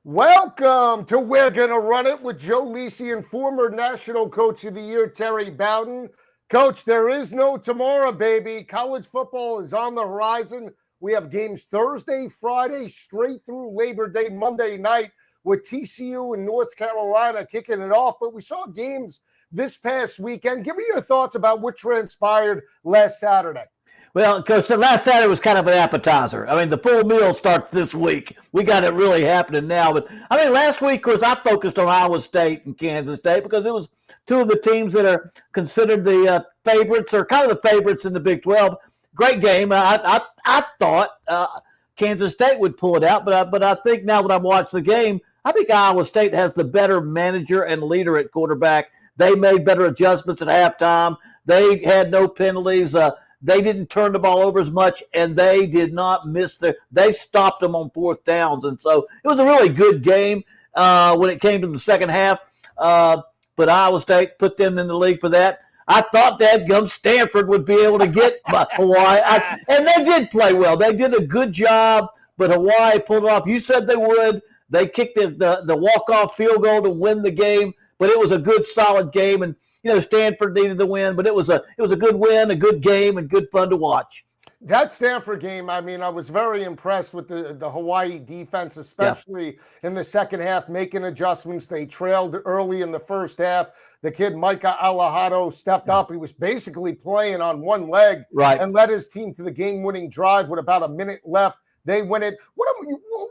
Welcome to We're Gonna Run It with Joe Lisi and former National Coach of the Year, Terry Bowden. Coach, there is no tomorrow, baby. College football is on the horizon. We have games Thursday, Friday, straight through Labor Day, Monday night with TCU and North Carolina kicking it off. But we saw games this past weekend. Give me your thoughts about what transpired last Saturday. Well, Coach, the last Saturday was kind of an appetizer. I mean, the full meal starts this week. We got it really happening now. But, I mean, last week, of course, I focused on Iowa State and Kansas State because it was two of the teams that are considered the favorites or kind of the favorites in the Big 12. Great game. I thought Kansas State would pull it out, but I think now that I've watched the game, I think Iowa State has the better manager and leader at quarterback. They made better adjustments at halftime. They had no penalties. They didn't turn the ball over as much, and they did not miss they stopped them on fourth downs. And so it was a really good game when it came to the second half. But Iowa State put them in the league for that. I thought that Stanford would be able to get Hawaii. And they did play well. They did a good job, but Hawaii pulled it off. You said they would. They kicked the walk-off field goal to win the game, but it was a good, solid game. And Stanford needed the win, but it was a good win, a good game, and good fun to watch. That Stanford game, I mean, I was very impressed with the Hawaii defense, especially in the second half, making adjustments. They trailed early in the first half. The kid, Micah Alahado, stepped up. He was basically playing on one leg and led his team to the game-winning drive with about a minute left. They win it. What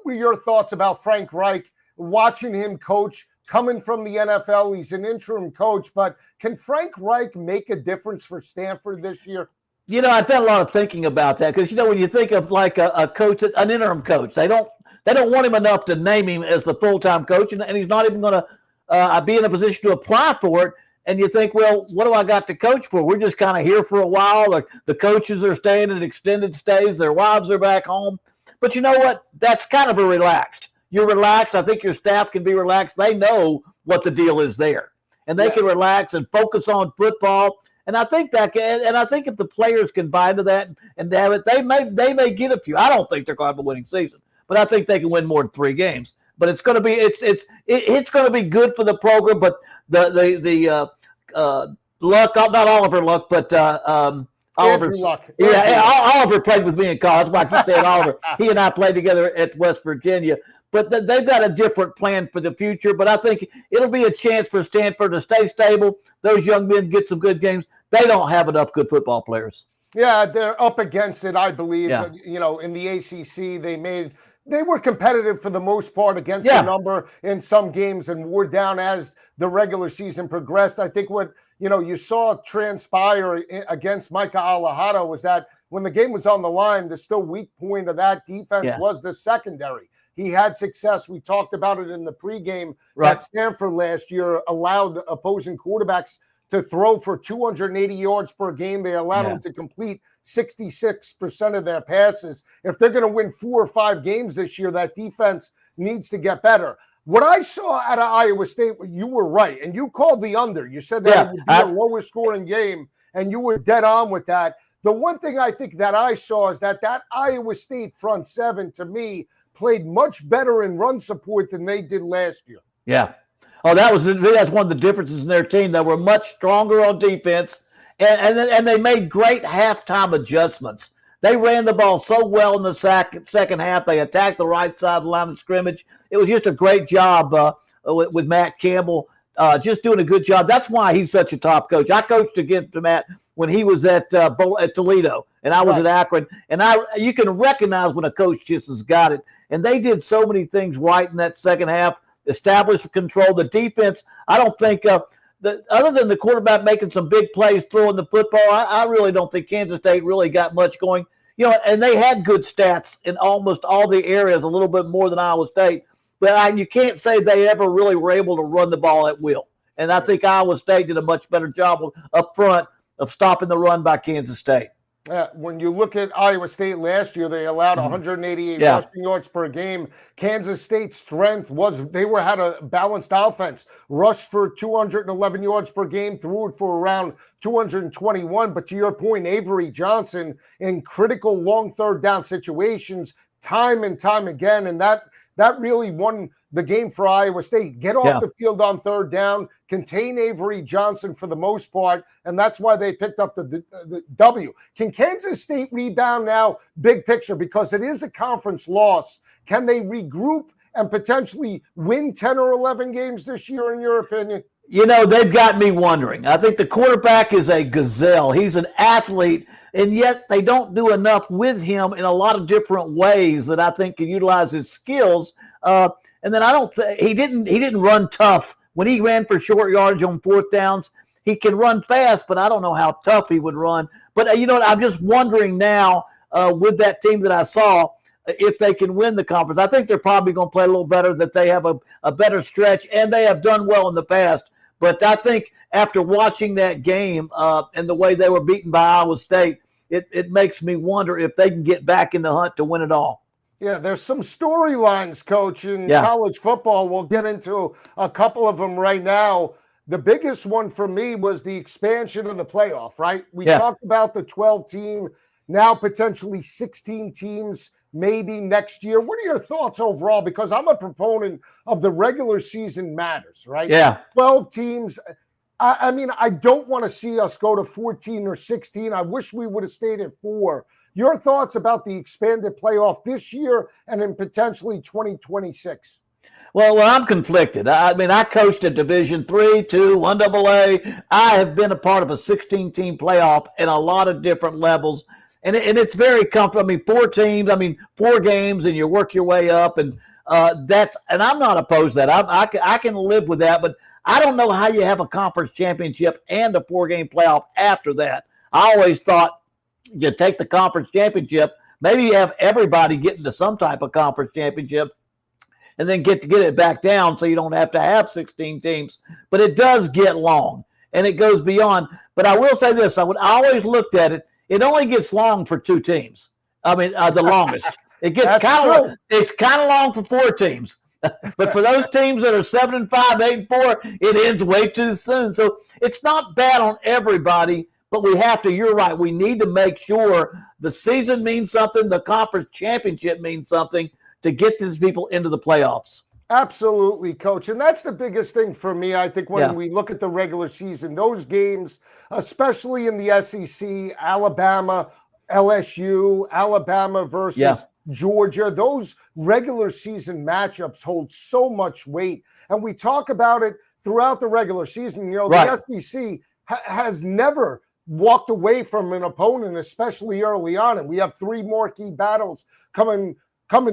were your thoughts about Frank Reich, watching him coach? Coming from the NFL, he's an interim coach, but can Frank Reich make a difference for Stanford this year? I've done a lot of thinking about that because, when you think of like a coach, an interim coach, they don't want him enough to name him as the full-time coach, and he's not even going to be in a position to apply for it. And you think, well, what do I got to coach for? We're just kind of here for a while. The coaches are staying in extended stays. Their wives are back home. But you know what? That's kind of a relaxed. You're relaxed. I think your staff can be relaxed. They know what the deal is there, and they can relax and focus on football. And I think if the players can buy into that and have it, they may get a few. I don't think they're going to have a winning season, but I think they can win more than 3 games. But it's going to be it's going to be good for the program. But the Luck, not Oliver Luck, but Oliver Luck. Oliver played with me in college. That's why I keep saying Oliver. He and I played together at West Virginia. But they've got a different plan for the future. But I think it'll be a chance for Stanford to stay stable. Those young men get some good games. They don't have enough good football players. Yeah, they're up against it, I believe. Yeah. In the ACC, they were competitive for the most part against the number in some games and wore down as the regular season progressed. I think what you saw transpire against Micah Alahado was that when the game was on the line, the still weak point of that defense was the secondary. He had success. We talked about it in the pregame that Stanford last year allowed opposing quarterbacks to throw for 280 yards per game. They allowed them to complete 66% of their passes. If they're going to win 4 or 5 games this year, that defense needs to get better. What I saw out of Iowa State, you were right, and you called the under. You said that it would be a lower scoring game, and you were dead on with that. The one thing I think that I saw is that Iowa State front seven, to me, played much better in run support than they did last year. Yeah. Oh, that's one of the differences in their team. They were much stronger on defense, and they made great halftime adjustments. They ran the ball so well in the second half. They attacked the right side of the line of scrimmage. It was just a great job with Matt Campbell, just doing a good job. That's why he's such a top coach. I coached against Matt when he was at Toledo, and I was at Akron. And you can recognize when a coach just has got it. And they did so many things right in that second half, established the control. The defense, I don't think other than the quarterback making some big plays throwing the football, I really don't think Kansas State really got much going. And they had good stats in almost all the areas, a little bit more than Iowa State. But you can't say they ever really were able to run the ball at will. And I think Iowa State did a much better job up front of stopping the run by Kansas State. When you look at Iowa State last year, they allowed 188 rushing yards per game. Kansas State's strength was they had a balanced offense. Rushed for 211 yards per game, threw it for around 221. But to your point, Avery Johnson in critical long third down situations time and time again, and that really won the game for Iowa State. Get off the field on third down, contain Avery Johnson for the most part, and that's why they picked up the W. Can Kansas State rebound now, big picture, because it is a conference loss? Can they regroup and potentially win 10 or 11 games this year, in your opinion? You know, they've got me wondering. I think the quarterback is a gazelle. He's an athlete, and yet they don't do enough with him in a lot of different ways that I think can utilize his skills. And then he didn't run tough when he ran for short yardage on fourth downs. He can run fast, but I don't know how tough he would run. But you know what? I'm just wondering now with that team that I saw, if they can win the conference. I think they're probably going to play a little better, that they have a better stretch, and they have done well in the past. But I think after watching that game and the way they were beaten by Iowa State, it makes me wonder if they can get back in the hunt to win it all. Yeah, there's some storylines, Coach, in college football. We'll get into a couple of them right now. The biggest one for me was the expansion of the playoff, right? We talked about the 12-team, now potentially 16 teams maybe next year. What are your thoughts overall? Because I'm a proponent of the regular season matters, right? Yeah. 12 teams. I mean, I don't want to see us go to 14 or 16. I wish we would have stayed at 4. Your thoughts about the expanded playoff this year and in potentially 2026? Well, I'm conflicted. I mean, I coached at Division III, II, 1AA. I have been a part of a 16-team playoff in a lot of different levels. And it's very comfortable. I mean, 4 teams, 4 games, and you work your way up. And and I'm not opposed to that. I can live with that. But I don't know how you have a conference championship and a 4-game playoff after that. I always thought you take the conference championship, maybe you have everybody get into some type of conference championship, and then get it back down so you don't have to have 16 teams. But it does get long, and it goes beyond. But I will say this. I always looked at it. It only gets long for 2 teams. The longest. It gets it's kind of long for 4 teams. But for those teams that are 7-5, 8-4, it ends way too soon. So it's not bad on everybody, but we have to, you're right, we need to make sure the season means something, the conference championship means something to get these people into the playoffs. Absolutely, Coach. And that's the biggest thing for me, I think, when we look at the regular season. Those games, especially in the SEC, Alabama, LSU, Alabama versus Georgia, those regular season matchups hold so much weight. And we talk about it throughout the regular season. You know, the SEC has never walked away from an opponent, especially early on. And we have 3 more key battles coming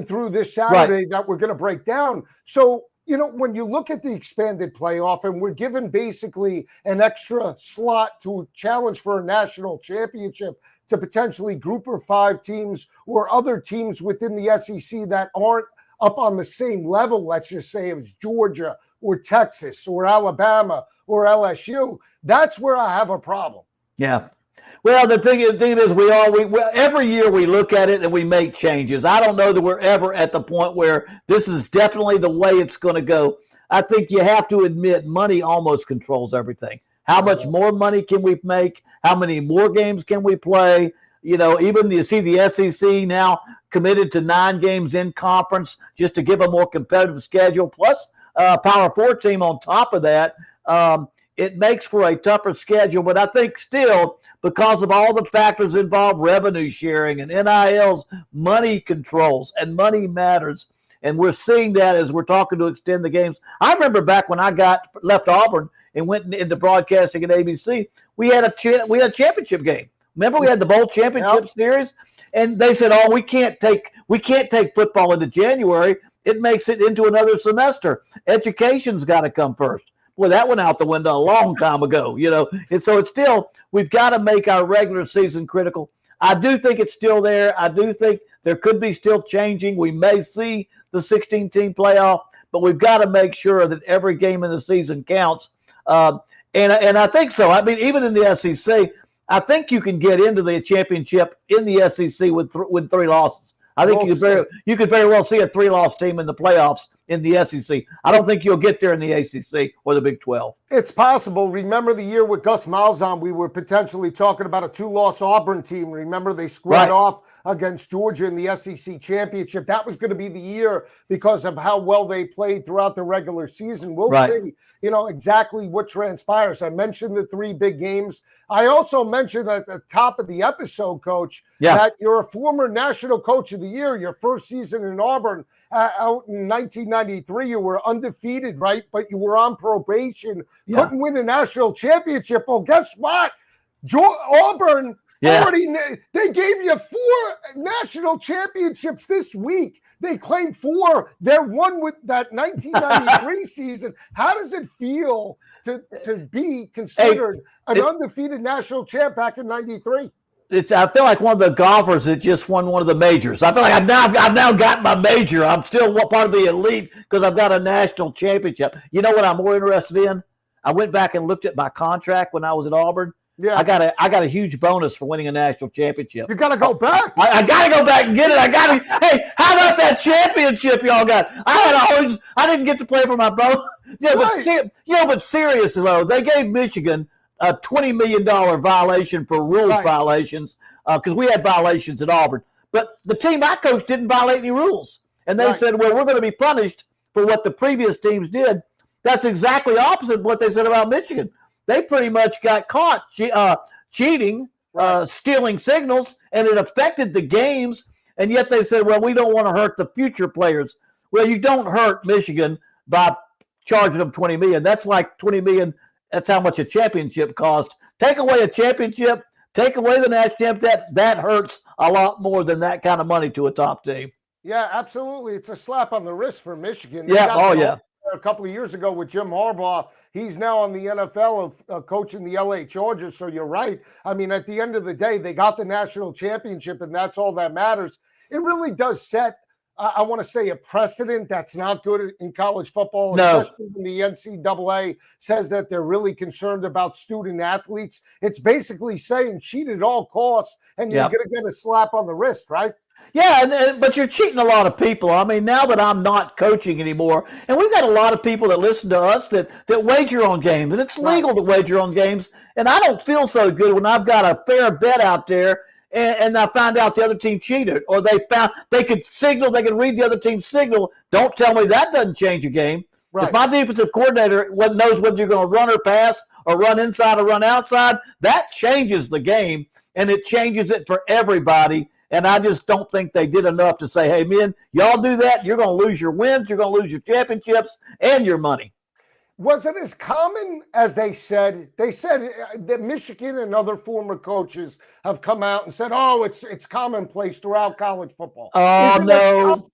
through this Saturday that we're going to break down. So, you know, when you look at the expanded playoff and we're given basically an extra slot to challenge for a national championship to potentially group of 5 teams or other teams within the SEC that aren't up on the same level, let's just say, as Georgia or Texas or Alabama or LSU, that's where I have a problem. Yeah. Well, the thing is, we every year we look at it and we make changes. I don't know that we're ever at the point where this is definitely the way it's going to go. I think you have to admit money almost controls everything. How much more money can we make? How many more games can we play? You know, even you see the SEC now committed to 9 games in conference just to give a more competitive schedule, plus Power 4 team on top of that. It makes for a tougher schedule, but I think still, because of all the factors involved, revenue sharing and NILs, money controls and money matters. And we're seeing that as we're talking to extend the games. I remember back when I left Auburn and went into broadcasting at ABC, we had a championship game. Remember, we had the bowl championship series, and they said, "Oh, we can't take football into January. It makes it into another semester. Education's got to come first." Well, that went out the window a long time ago, you know. And so it's still, we've got to make our regular season critical. I do think it's still there. I do think there could be still changing. We may see the 16-team playoff, but we've got to make sure that every game in the season counts. And I think so. I mean, even in the SEC, I think you can get into the championship in the SEC with 3 losses. I think you could very well see a 3-loss team in the playoffs in the SEC. I don't think you'll get there in the ACC or the Big 12. It's possible. Remember the year with Gus Malzahn, we were potentially talking about a 2-loss Auburn team. Remember they squared off against Georgia in the SEC championship. That was going to be the year because of how well they played throughout the regular season. We'll see, exactly what transpires. I mentioned the 3 big games. I also mentioned at the top of the episode, Coach, that you're a former National Coach of the Year. Your first season in Auburn out in 1993, you were undefeated, right? But you were on probation. Couldn't win a national championship. Well, guess what? Auburn already, they gave you 4 national championships this week. They claimed 4. They're one with that 1993 season. How does it feel to be considered an undefeated national champ back in 93? I feel like one of the golfers that just won one of the majors. I feel like I've now got my major. I'm still part of the elite because I've got a national championship. You know what I'm more interested in? I went back and looked at my contract when I was at Auburn. Yeah, I got a huge bonus for winning a national championship. You got to go back. I got to go back and get it. Hey, how about that championship y'all got? I didn't get to play for my bonus. But seriously though, they gave Michigan a $20 million violation for rules violations because we had violations at Auburn. But the team I coached didn't violate any rules, and they said, "Well, we're going to be punished for what the previous teams did." That's exactly opposite of what they said about Michigan. They pretty much got caught cheating, stealing signals, and it affected the games. And yet they said, well, we don't want to hurt the future players. Well, you don't hurt Michigan by charging them $20 million. That's like $20 million. That's how much a championship costs. Take away a championship, take away the national championship. That hurts a lot more than that kind of money to a top team. Yeah, absolutely. It's a slap on the wrist for Michigan. A couple of years ago with Jim Harbaugh. He's now on the NFL of coaching the LA Chargers. So you're right. I mean, at the end of the day, they got the national championship, and that's all that matters. It really does set, I want to say, a precedent that's not good in college football, especially when the NCAA says that they're really concerned about student athletes. It's basically saying cheat at all costs, and you're going to get a slap on the wrist, right? Yeah, but you're cheating a lot of people. I mean, now that I'm not coaching anymore, and we've got a lot of people that listen to us that wager on games, and it's legal to wager on games, and I don't feel so good when I've got a fair bet out there and I find out the other team cheated, or they could read the other team's signal. Don't tell me that doesn't change a game. If my defensive coordinator knows whether you're going to run or pass or run inside or run outside, that changes the game, and it changes it for everybody. And I just don't think they did enough to say, hey, men, y'all do that, you're going to lose your wins, you're going to lose your championships, and your money. Was it as common as they said? They said that Michigan and other former coaches have come out and said, oh, it's commonplace throughout college football. Oh, no.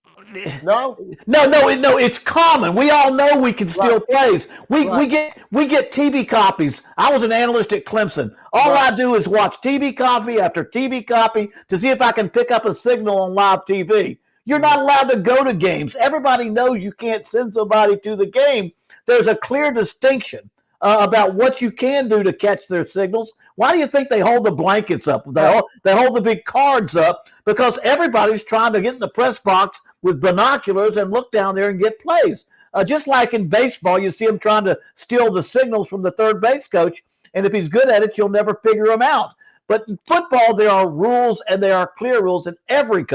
No, it's common. We all know we can steal plays. We get TV copies. I was an analyst at Clemson. All I do is watch TV copy after TV copy to see if I can pick up a signal on live TV. You're not allowed to go to games. Everybody knows you can't send somebody to the game. There's a clear distinction about what you can do to catch their signals. Why do you think they hold the blankets up? They hold the big cards up because everybody's trying to get in the press box with binoculars and look down there and get plays. Just like in baseball, you see them trying to steal the signals from the third base coach, and if he's good at it, you'll never figure him out. But in football, there are rules, and there are clear rules, and every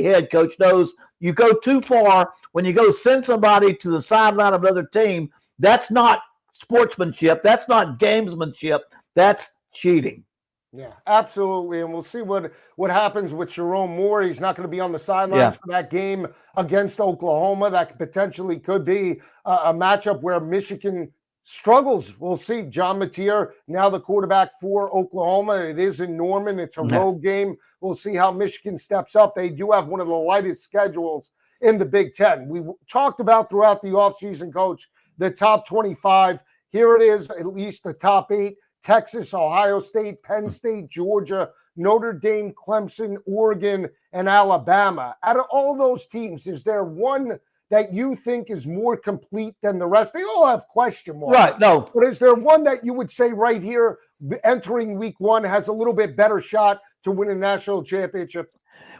head coach knows you go too far when you go send somebody to the sideline of another team. That's not sportsmanship. That's not gamesmanship. That's cheating. Yeah, absolutely. And we'll see what happens with Jerome Moore. He's not going to be on the sidelines for that game against Oklahoma. That potentially could be a matchup where Michigan struggles. We'll see. John Mateer, now the quarterback for Oklahoma. It is in Norman. It's a road game. We'll see how Michigan steps up. They do have one of the lightest schedules in the Big Ten. We talked about throughout the offseason, Coach, the top 25. Here it is, at least the top 8. Texas, Ohio State, Penn State, Georgia, Notre Dame, Clemson, Oregon, and Alabama. Out of all those teams, is there one that you think is more complete than the rest? They all have question marks. Right, no. But is there one that you would say right here, entering week 1, has a little bit better shot to win a national championship?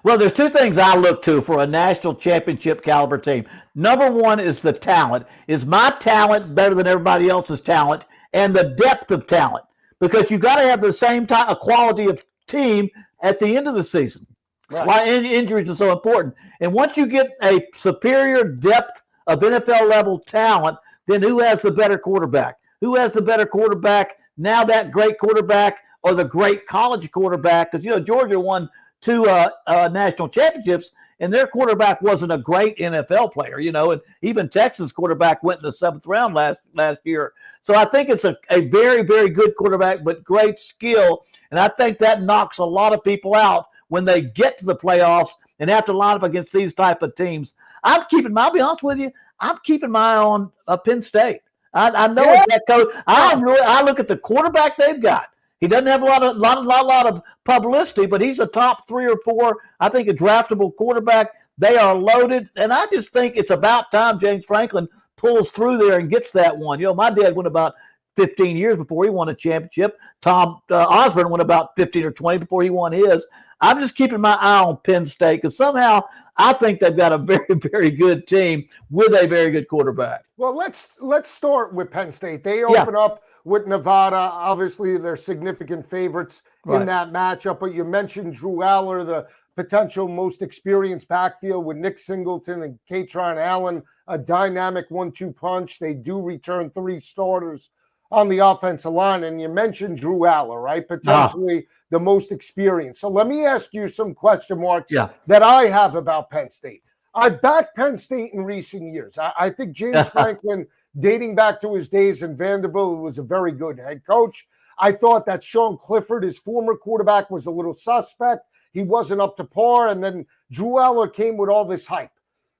Well, there's two things I look to for a national championship caliber team. Number one is the talent. Is my talent better than everybody else's talent? And the depth of talent. Because you've got to have the same type of quality of team at the end of the season. That's why injuries are so important. And once you get a superior depth of NFL level talent, then who has the better quarterback? Who has the better quarterback? Now that great quarterback or the great college quarterback? Because, Georgia won 2 national championships, and their quarterback wasn't a great NFL player, and even Texas quarterback went in the 7th round last year. So I think it's a very, very good quarterback, but great skill. And I think that knocks a lot of people out when they get to the playoffs and have to line up against these type of teams. I'll be honest with you, I'm keeping my eye on Penn State. I know it's that coach. I look at the quarterback they've got. He doesn't have a lot of publicity, but he's a top 3 or 4, I think, a draftable quarterback. They are loaded, and I just think it's about time James Franklin pulls through there and gets that one. My dad went about 15 years before he won a championship. Tom Osborne went about 15 or 20 before he won his. I'm just keeping my eye on Penn State because somehow I think they've got a very, very good team with a very good quarterback. Well, let's start with Penn State. They open up with Nevada. Obviously, they're significant favorites in that matchup. But you mentioned Drew Aller, the potential most experienced backfield with Nick Singleton and Katron Allen, a dynamic 1-2 punch. They do return 3 starters on the offensive line. And you mentioned Drew Aller, right? Potentially the most experienced. So let me ask you some question marks that I have about Penn State. I backed Penn State in recent years. I think James Franklin, dating back to his days in Vanderbilt, was a very good head coach. I thought that Sean Clifford, his former quarterback, was a little suspect. He wasn't up to par. And then Drew Aller came with all this hype.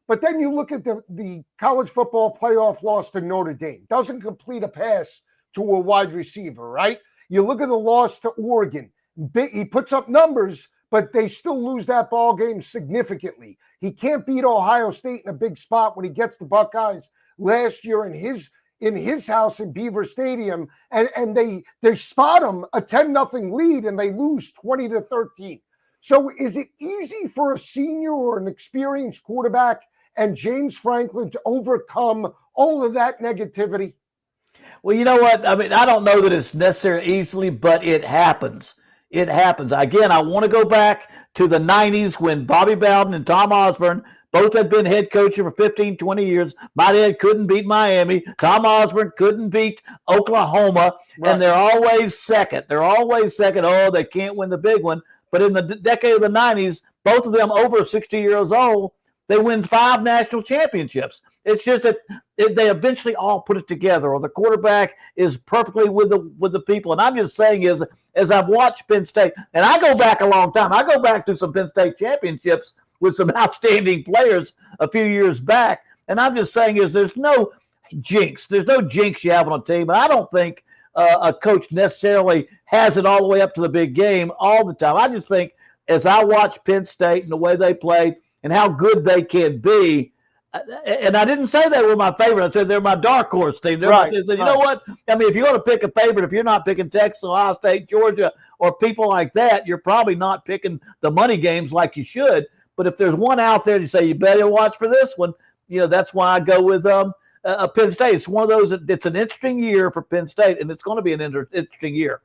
But then you look at the college football playoff loss to Notre Dame. Doesn't complete a pass to a wide receiver, right? You look at the loss to Oregon. He puts up numbers, but they still lose that ball game significantly. He can't beat Ohio State in a big spot when he gets the Buckeyes last year in his house in Beaver Stadium, and they spot him a 10-0 lead and they lose 20-13. So is it easy for a senior or an experienced quarterback and James Franklin to overcome all of that negativity? Well, you know what? I mean, I don't know that it's necessary easily, but it happens. It happens. Again, I want to go back to the 90s when Bobby Bowden and Tom Osborne both had been head coaching for 15, 20 years. My dad couldn't beat Miami. Tom Osborne couldn't beat Oklahoma. Right. And they're always second. Oh, they can't win the big one. But in the decade of the 90s, both of them over 60 years old, they win 5 national championships. It's just that they eventually all put it together, or the quarterback is perfectly with the people. And I'm just saying, as I've watched Penn State, and I go back a long time. I go back to some Penn State championships with some outstanding players a few years back. And I'm just saying there's no jinx. There's no jinx you have on a team. And I don't think a coach necessarily has it all the way up to the big game all the time. I just think as I watch Penn State and the way they play and how good they can be, and I didn't say they were my favorite. I said they're my dark horse team. I said, you know what? I mean, if you're going to pick a favorite, if you're not picking Texas, Ohio State, Georgia, or people like that, you're probably not picking the money games like you should. But if there's one out there, you say you better watch for this one. That's why I go with Penn State. It's one of those. It's an interesting year for Penn State, and it's going to be an interesting year.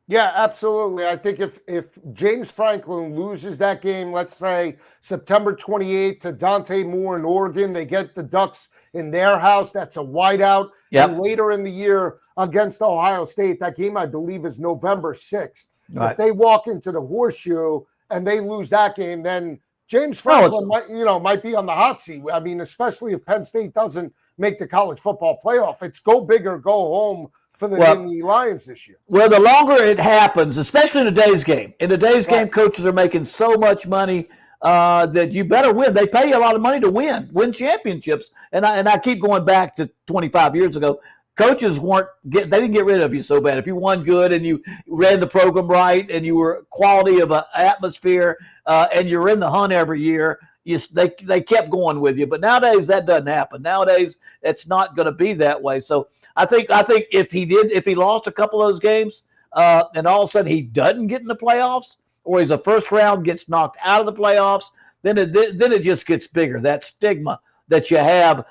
Yeah, absolutely. I think if James Franklin loses that game, let's say September 28th to Dante Moore in Oregon, they get the Ducks in their house. That's a whiteout. Yep. And later in the year against Ohio State, that game, I believe, is November 6th. Right. If they walk into the Horseshoe and they lose that game, then James Franklin might be on the hot seat. I mean, especially if Penn State doesn't make the college football playoff. It's go big or go home for the Nittany Lions this year. Well, the longer it happens, especially in today's game. In today's game, coaches are making so much money that you better win. They pay you a lot of money to win championships. And I keep going back to 25 years ago. Coaches they didn't get rid of you so bad. If you won good and you ran the program right and you were quality of an atmosphere and you're in the hunt every year, they kept going with you. But nowadays that doesn't happen. Nowadays it's not going to be that way. So I think if he lost a couple of those games and all of a sudden he doesn't get in the playoffs, or he's a first round, gets knocked out of the playoffs, then it just gets bigger. That stigma that you have,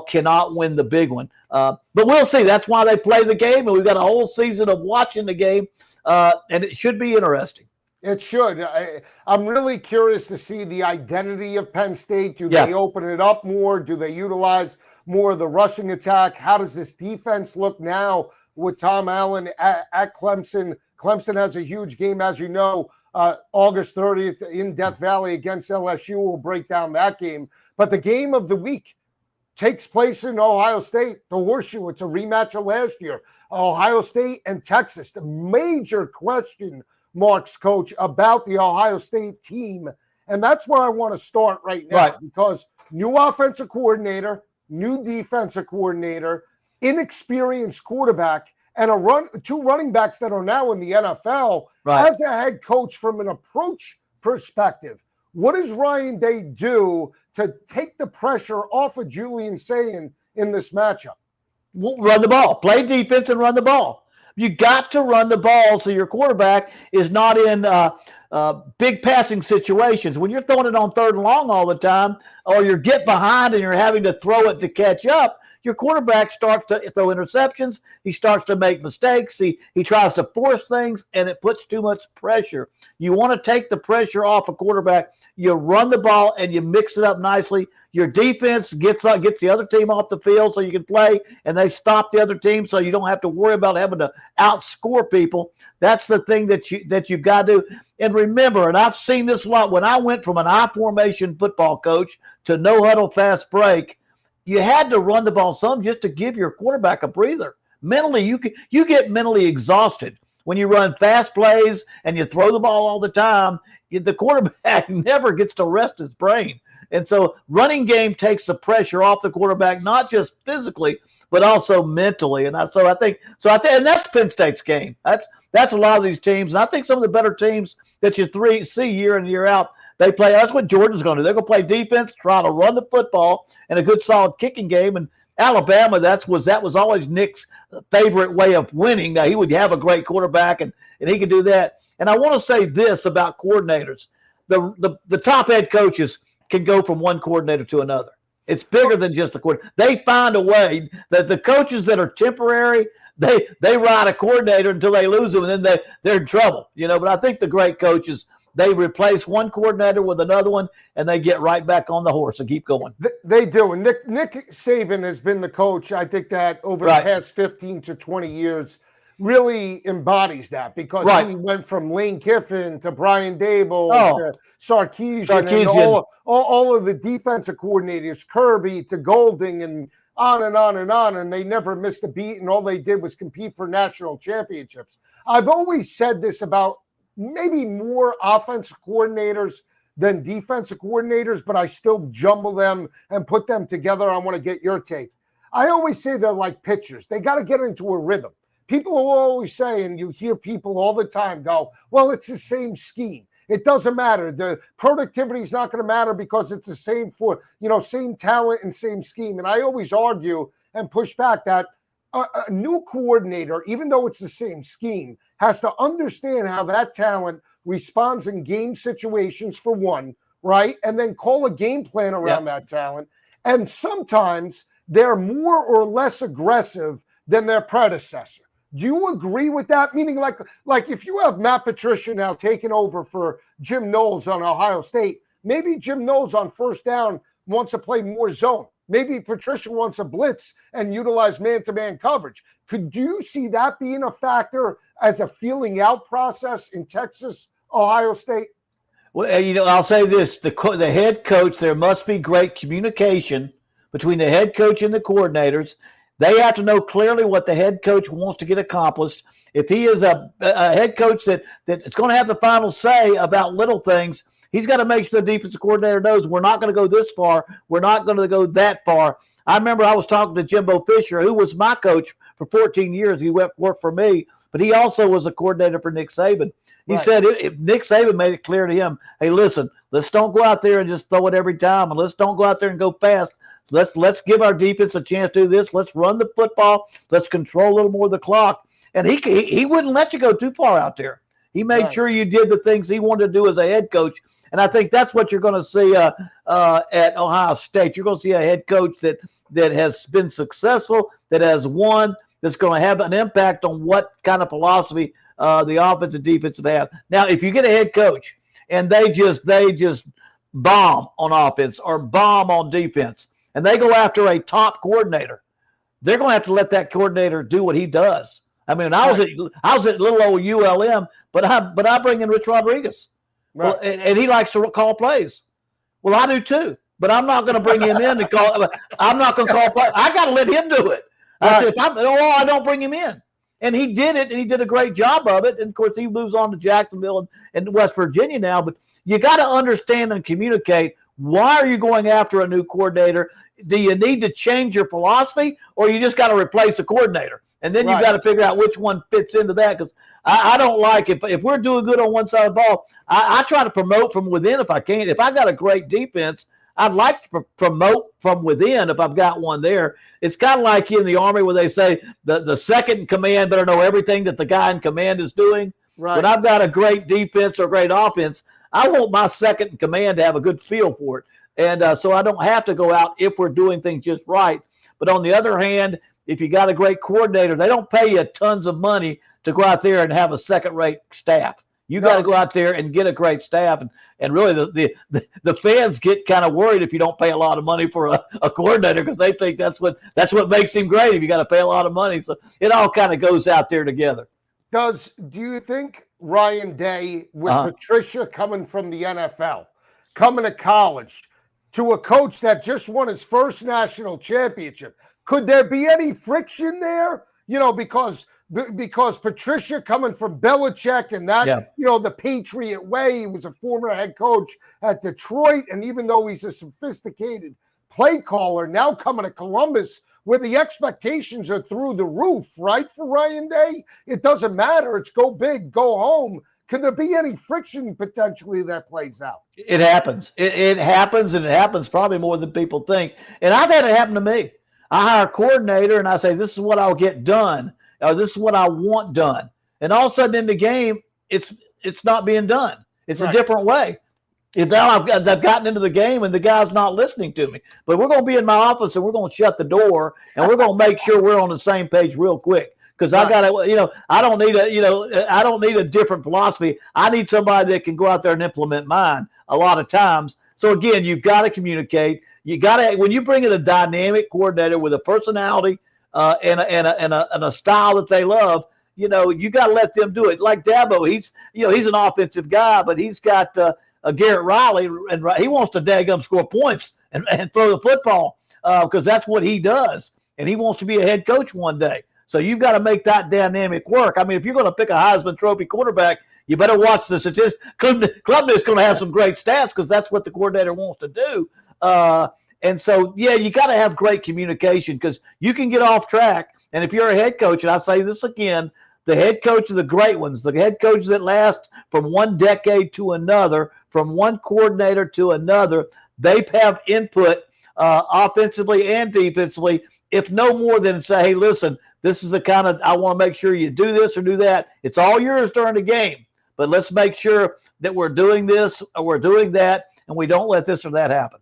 cannot win the big one. But we'll see. That's why they play the game, and we've got a whole season of watching the game, and it should be interesting. It should. I'm really curious to see the identity of Penn State. Do they open it up more? Do they utilize more of the rushing attack? How does this defense look now with Tom Allen at Clemson? Clemson has a huge game, as you know, August 30th in Death Valley against LSU. We'll break down that game. But the game of the week takes place in Ohio State, the Horseshoe. It's a rematch of last year. Ohio State and Texas. The major question marks, Coach, about the Ohio State team. And that's where I want to start right now, because new offensive coordinator, new defensive coordinator, inexperienced quarterback, and two running backs that are now in the NFL. As a head coach, from an approach perspective, what does Ryan Day do to take the pressure off of Julian Sayin in this matchup? Run the ball. Play defense and run the ball. You got to run the ball so your quarterback is not in big passing situations. When you're throwing it on 3rd and long all the time, or you get behind and you're having to throw it to catch up, your quarterback starts to throw interceptions. He starts to make mistakes. He tries to force things, and it puts too much pressure. You want to take the pressure off a quarterback. You run the ball, and you mix it up nicely. Your defense gets the other team off the field so you can play, and they stop the other team so you don't have to worry about having to outscore people. That's the thing that you've got to do. And remember, and I've seen this a lot, when I went from an I formation football coach to no huddle fast break, you had to run the ball some just to give your quarterback a breather. Mentally, you get mentally exhausted when you run fast plays and you throw the ball all the time. The quarterback never gets to rest his brain. And so running game takes the pressure off the quarterback, not just physically, but also mentally. And I think, and that's Penn State's game. That's a lot of these teams. And I think some of the better teams that you see year in, year out, they play. That's what Georgia's going to do. They're going to play defense, try to run the football, and a good solid kicking game. And Alabama, that was always Nick's favorite way of winning. Now, he would have a great quarterback, and he could do that. And I want to say this about coordinators. The top head coaches can go from one coordinator to another. It's bigger than just the coordinator. They find a way that the coaches that are temporary, they ride a coordinator until they lose them, and then they're in trouble. But I think the great coaches, they replace one coordinator with another one, and they get right back on the horse and keep going. They do. And Nick Saban has been the coach, I think, that over the past 15 to 20 years really embodies that, because he went from Lane Kiffin to Brian Dable to Sarkisian. And all of the defensive coordinators, Kirby to Golding, and on and on and on, and they never missed a beat, and all they did was compete for national championships. I've always said this about maybe more offensive coordinators than defensive coordinators, but I still jumble them and put them together. I want to get your take. I always say they're like pitchers. They got to get into a rhythm. People will always say, and you hear people all the time go, well, it's the same scheme. It doesn't matter. The productivity is not going to matter because it's the same same talent and same scheme. And I always argue and push back that a new coordinator, even though it's the same scheme, has to understand how that talent responds in game situations, for one, right? And then call a game plan around that talent. And sometimes they're more or less aggressive than their predecessor. Do you agree with that? Meaning, like if you have Matt Patricia now taking over for Jim Knowles on Ohio State, maybe Jim Knowles on first down wants to play more zone. Maybe Patricia wants a blitz and utilize man-to-man coverage. Could you see that being a factor as a feeling out process in Texas, Ohio State? Well, I'll say this. The head coach, there must be great communication between the head coach and the coordinators. They have to know clearly what the head coach wants to get accomplished. If he is a head coach that is going to have the final say about little things, he's got to make sure the defensive coordinator knows we're not going to go this far. We're not going to go that far. I remember I was talking to Jimbo Fisher, who was my coach for 14 years. He worked for me, but he also was a coordinator for Nick Saban. He said if Nick Saban made it clear to him, hey, listen, let's don't go out there and just throw it every time, and let's don't go out there and go fast. Let's give our defense a chance to do this. Let's run the football. Let's control a little more of the clock. And he wouldn't let you go too far out there. He made sure you did the things he wanted to do as a head coach. And I think that's what you're going to see at Ohio State. You're going to see a head coach that has been successful, that has won, that's going to have an impact on what kind of philosophy the offense and defense have. Now, if you get a head coach and they just bomb on offense or bomb on defense, and they go after a top coordinator, they're going to have to let that coordinator do what he does. I mean, I was at little old ULM, but I bring in Rich Rodriguez, well, and he likes to call plays. Well, I do too, but I'm not going to bring him in to call. I'm not going to call plays. I got to let him do it. I don't bring him in. And he did it, and he did a great job of it. And, of course, he moves on to Jacksonville and West Virginia now. But you got to understand and communicate, why are you going after a new coordinator? Do you need to change your philosophy, or you just got to replace the coordinator? And then you've got to figure out which one fits into that, because I don't like it. If we're doing good on one side of the ball, I try to promote from within if I can. If I got a great defense, I'd like to promote from within if I've got one there. It's kind of like in the Army where they say the second in command better know everything that the guy in command is doing. Right. When I've got a great defense or great offense, I want my second in command to have a good feel for it. And so I don't have to go out if we're doing things just right. But on the other hand, if you got a great coordinator, they don't pay you tons of money to go out there and have a second-rate staff. You got to go out there and get a great staff. And really the fans get kind of worried if you don't pay a lot of money for a coordinator, because they think that's what makes him great, if you got to pay a lot of money. So it all kind of goes out there together. Do you think Ryan Day, with Patricia coming from the NFL, coming to college, to a coach that just won his first national championship, could there be any friction there? You know, because Patricia coming from Belichick and that, you know, the Patriot way, he was a former head coach at Detroit. And even though he's a sophisticated play caller, now coming to Columbus, where the expectations are through the roof, right? For Ryan Day, it doesn't matter. It's go big, go home. Could there be any friction potentially that plays out? It happens. It happens, and it happens probably more than people think. And I've had it happen to me. I hire a coordinator, and I say, this is what I'll get done, or this is what I want done. And all of a sudden in the game, it's not being done. It's a different way. And now I've gotten into the game, and the guy's not listening to me. But we're going to be in my office, and we're going to shut the door, and we're going to make sure we're on the same page real quick. Because I got to, I don't need a different philosophy. I need somebody that can go out there and implement mine a lot of times. So again, you've got to communicate. You got to, when you bring in a dynamic coordinator with a personality and a style that they love, you got to let them do it. Like Dabo, he's an offensive guy, but he's got Garrett Riley, and he wants to daggum score points and throw the football because that's what he does, and he wants to be a head coach one day. So you've got to make that dynamic work. I mean, if you're going to pick a Heisman Trophy quarterback, you better watch the statistics. Klubnik's going to have some great stats because that's what the coordinator wants to do. And so, you got to have great communication because you can get off track. And if you're a head coach, and I say this again, the head coach of the great ones, the head coaches that last from one decade to another, from one coordinator to another, they have input offensively and defensively, if no more than say, hey, listen, this is the kind of, I want to make sure you do this or do that. It's all yours during the game, but let's make sure that we're doing this or we're doing that, and we don't let this or that happen.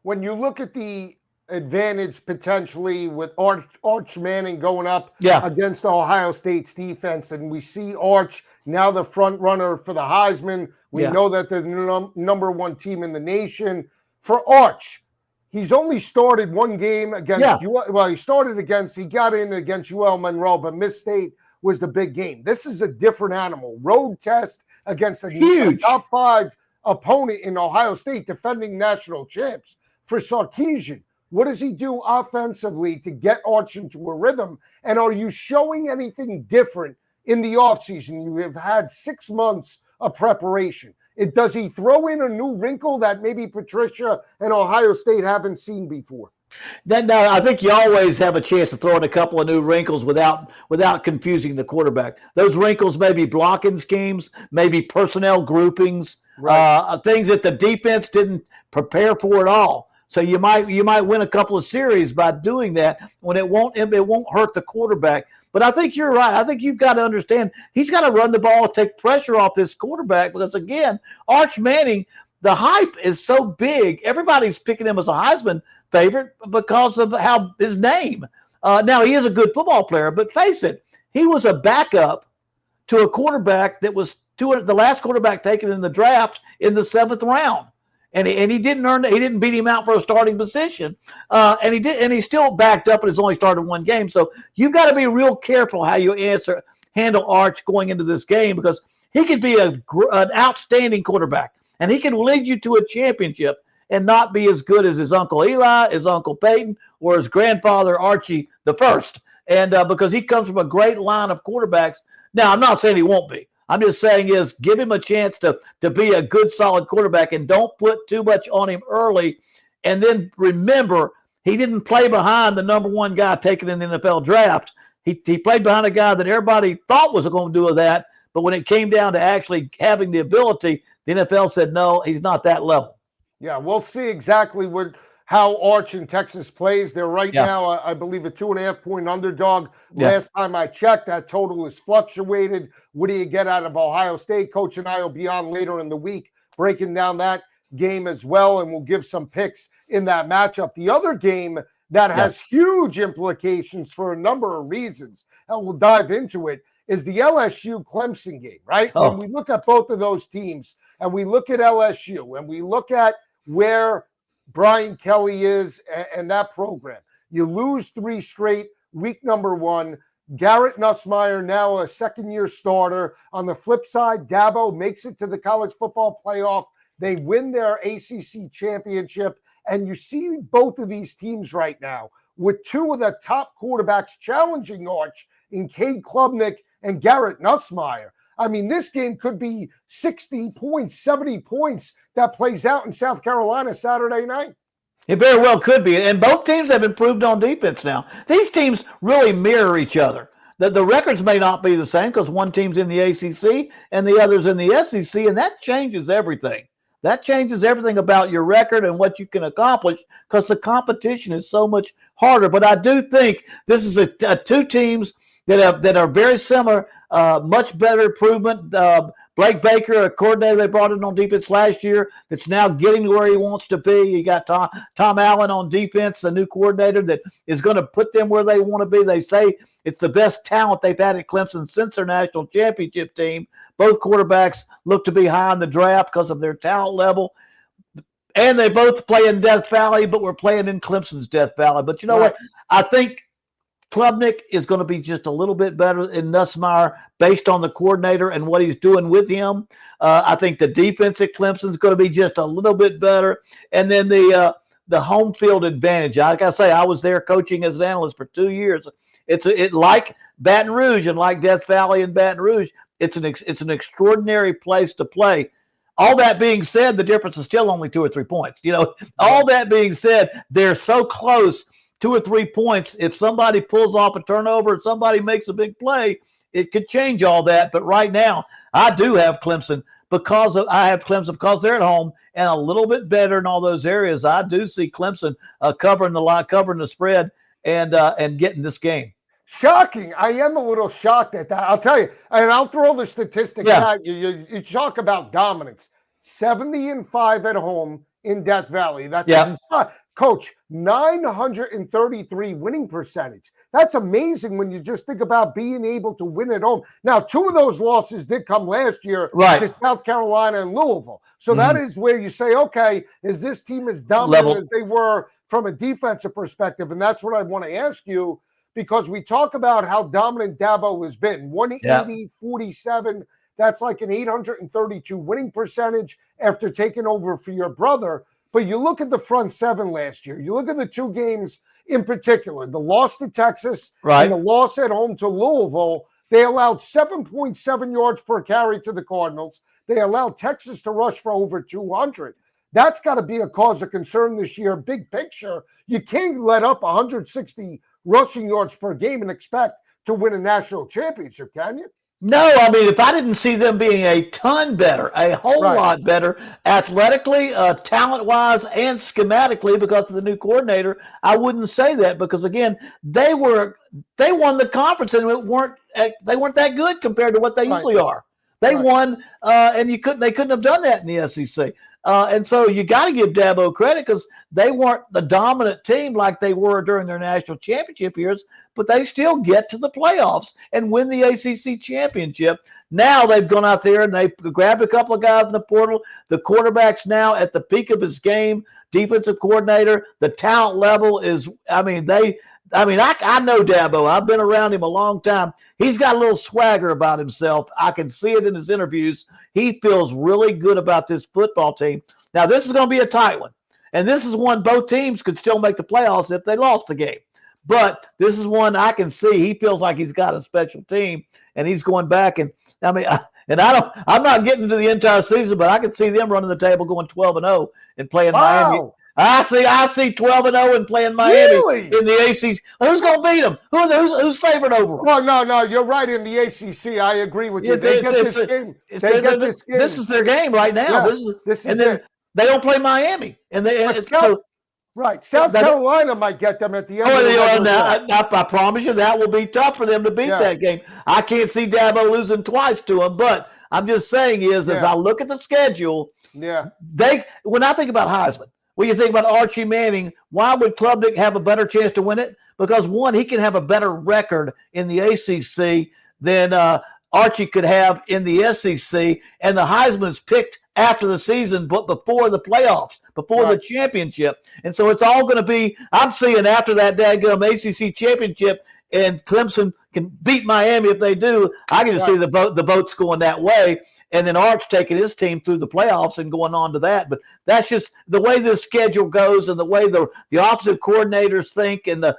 When you look at the advantage potentially with Arch Manning going up against Ohio State's defense, and we see Arch now the front runner for the Heisman. We know that they're the number one team in the nation. For Arch, he's only started one game against well, he got in against UL Monroe, but Miss State was the big game. This is a different animal. Road test against a top 5 opponent in Ohio State, defending national champs. For Sarkisian, what does he do offensively to get Arch into a rhythm? And are you showing anything different in the offseason? You have had 6 months of preparation. Does he throw in a new wrinkle that maybe Patricia and Ohio State haven't seen before? No, I think you always have a chance to throw in a couple of new wrinkles without confusing the quarterback. Those wrinkles may be blocking schemes, maybe personnel groupings, things that the defense didn't prepare for at all. So you might win a couple of series by doing that when it won't hurt the quarterback. But I think you're right. I think you've got to understand he's got to run the ball, take pressure off this quarterback because, again, Arch Manning, the hype is so big. Everybody's picking him as a Heisman favorite because of how his name. Now, he is a good football player, but face it, he was a backup to a quarterback that was the last quarterback taken in the draft in the 7th round. And he didn't beat him out for a starting position. And he still backed up and has only started one game. So you've got to be real careful how you handle Arch going into this game because he could be an outstanding quarterback and he can lead you to a championship and not be as good as his Uncle Eli, his Uncle Peyton, or his grandfather Archie the First. And because he comes from a great line of quarterbacks. Now, I'm not saying he won't be. I'm just saying is give him a chance to be a good, solid quarterback and don't put too much on him early. And then remember, he didn't play behind the number one guy taken in the NFL draft. He played behind a guy that everybody thought was going to do that. But when it came down to actually having the ability, the NFL said, no, he's not that level. Yeah, we'll see exactly how Arch in Texas plays. They're right now, I believe, a 2.5-point underdog. Last time I checked, that total is fluctuated. What do you get out of Ohio State? Coach and I will be on later in the week breaking down that game as well, and we'll give some picks in that matchup. The other game that has huge implications for a number of reasons, and we'll dive into it, is the LSU-Clemson game, right? When we look at both of those teams, and we look at LSU, and we look at where Brian Kelly is and that program. You lose 3 straight, week number 1. Garrett Nussmeier, now a second-year starter. On the flip side, Dabo makes it to the college football playoff. They win their ACC championship. And you see both of these teams right now with 2 of the top quarterbacks challenging Arch in Cade Klubnik and Garrett Nussmeier. I mean, this game could be 60 points, 70 points that plays out in South Carolina Saturday night. It very well could be. And both teams have improved on defense now. These teams really mirror each other. The records may not be the same because one team's in the ACC and the other's in the SEC, and that changes everything. That changes everything about your record and what you can accomplish because the competition is so much harder. But I do think this is a 2 teams that are very similar, much better improvement. Blake Baker, a coordinator they brought in on defense last year, that's now getting to where he wants to be. You got Tom Allen on defense, a new coordinator that is going to put them where they want to be. They say it's the best talent they've had at Clemson since their national championship team. Both quarterbacks look to be high in the draft because of their talent level. And they both play in Death Valley, but we're playing in Clemson's Death Valley. But you know what? I think Klubnik is going to be just a little bit better than Nussmeier based on the coordinator and what he's doing with him. I think the defense at Clemson is going to be just a little bit better. And then the home field advantage. Like I say, I was there coaching as an analyst for 2 years. It's like Baton Rouge and like Death Valley and Baton Rouge. It's an extraordinary place to play. All that being said, the difference is still only 2 or 3 points. You know, all that being said, they're so close. 2 or 3 points. If somebody pulls off a turnover, if somebody makes a big play, it could change all that. But right now, I do have Clemson because they're at home and a little bit better in all those areas. I do see Clemson covering the spread and getting this game. Shocking. I am a little shocked at that. I'll tell you, and I'll throw the statistics at you. You talk about dominance. 70-5 at home in Death Valley. That's Coach, 933 winning percentage. That's amazing when you just think about being able to win at home. Now, 2 of those losses did come last year to South Carolina and Louisville. So that is where you say, okay, is this team as dominant as they were from a defensive perspective? And that's what I want to ask you, because we talk about how dominant Dabo has been. 180, 47. That's like an 832 winning percentage after taking over for your brother. But you look at the front 7 last year. You look at the 2 games in particular, the loss to Texas and the loss at home to Louisville. They allowed 7.7 yards per carry to the Cardinals. They allowed Texas to rush for over 200. That's got to be a cause of concern this year, big picture. You can't let up 160 rushing yards per game and expect to win a national championship, can you? No, I mean, if I didn't see them being a ton better, a whole lot better, athletically, talent-wise, and schematically, because of the new coordinator, I wouldn't say that because again, they won the conference and they weren't that good compared to what they usually are. They won, and they couldn't have done that in the SEC. And so you got to give Dabo credit because they weren't the dominant team like they were during their national championship years, but they still get to the playoffs and win the ACC championship. Now they've gone out there and they've grabbed a couple of guys in the portal. The quarterback's now at the peak of his game, defensive coordinator. The talent level is, I know Dabo. I've been around him a long time. He's got a little swagger about himself. I can see it in his interviews. He feels really good about this football team. Now, this is going to be a tight one. And this is one both teams could still make the playoffs if they lost the game. But this is one I can see. He feels like he's got a special team, and he's going back. And I'm not getting to the entire season, but I can see them running the table going 12-0 and playing Miami. I see 12-0 and playing Miami in the ACC. Who's going to beat them? Who's favored over them? No. You're right in the ACC. I agree with you. They get this game. This is their game right now. Yeah, this is it. They don't play Miami, South Carolina might get them at the end. I promise you that will be tough for them to beat that game. I can't see Dabo losing twice to them, but I'm just saying as I look at the schedule, when I think about Heisman. When you think about Archie Manning, why would Klubnik have a better chance to win it? Because one, he can have a better record in the ACC than Archie could have in the SEC, and the Heisman is picked after the season, but before the playoffs, before the championship. And so it's all going to be, I'm seeing after that dadgum ACC championship and Clemson can beat Miami if they do, I can just see the votes going that way. And then Arch taking his team through the playoffs and going on to that. But that's just the way this schedule goes and the way the offensive coordinators think and the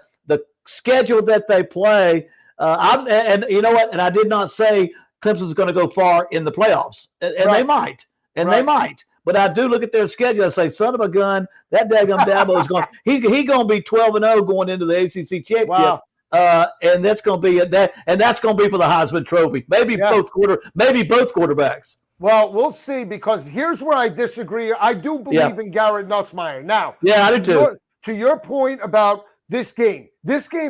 schedule that they play. And you know what? And I did not say Clemson's going to go far in the playoffs. And they might. And they might. But I do look at their schedule and say, son of a gun, that daggum Dabo is going – he going to be 12-0 going into the ACC championship. Wow. And that's going to be that, and that's going to be for the Heisman Trophy. Maybe both quarterbacks. Well, we'll see, because here's where I disagree. I do believe in Garrett Nussmeier. Now, I do too. To your point about this game,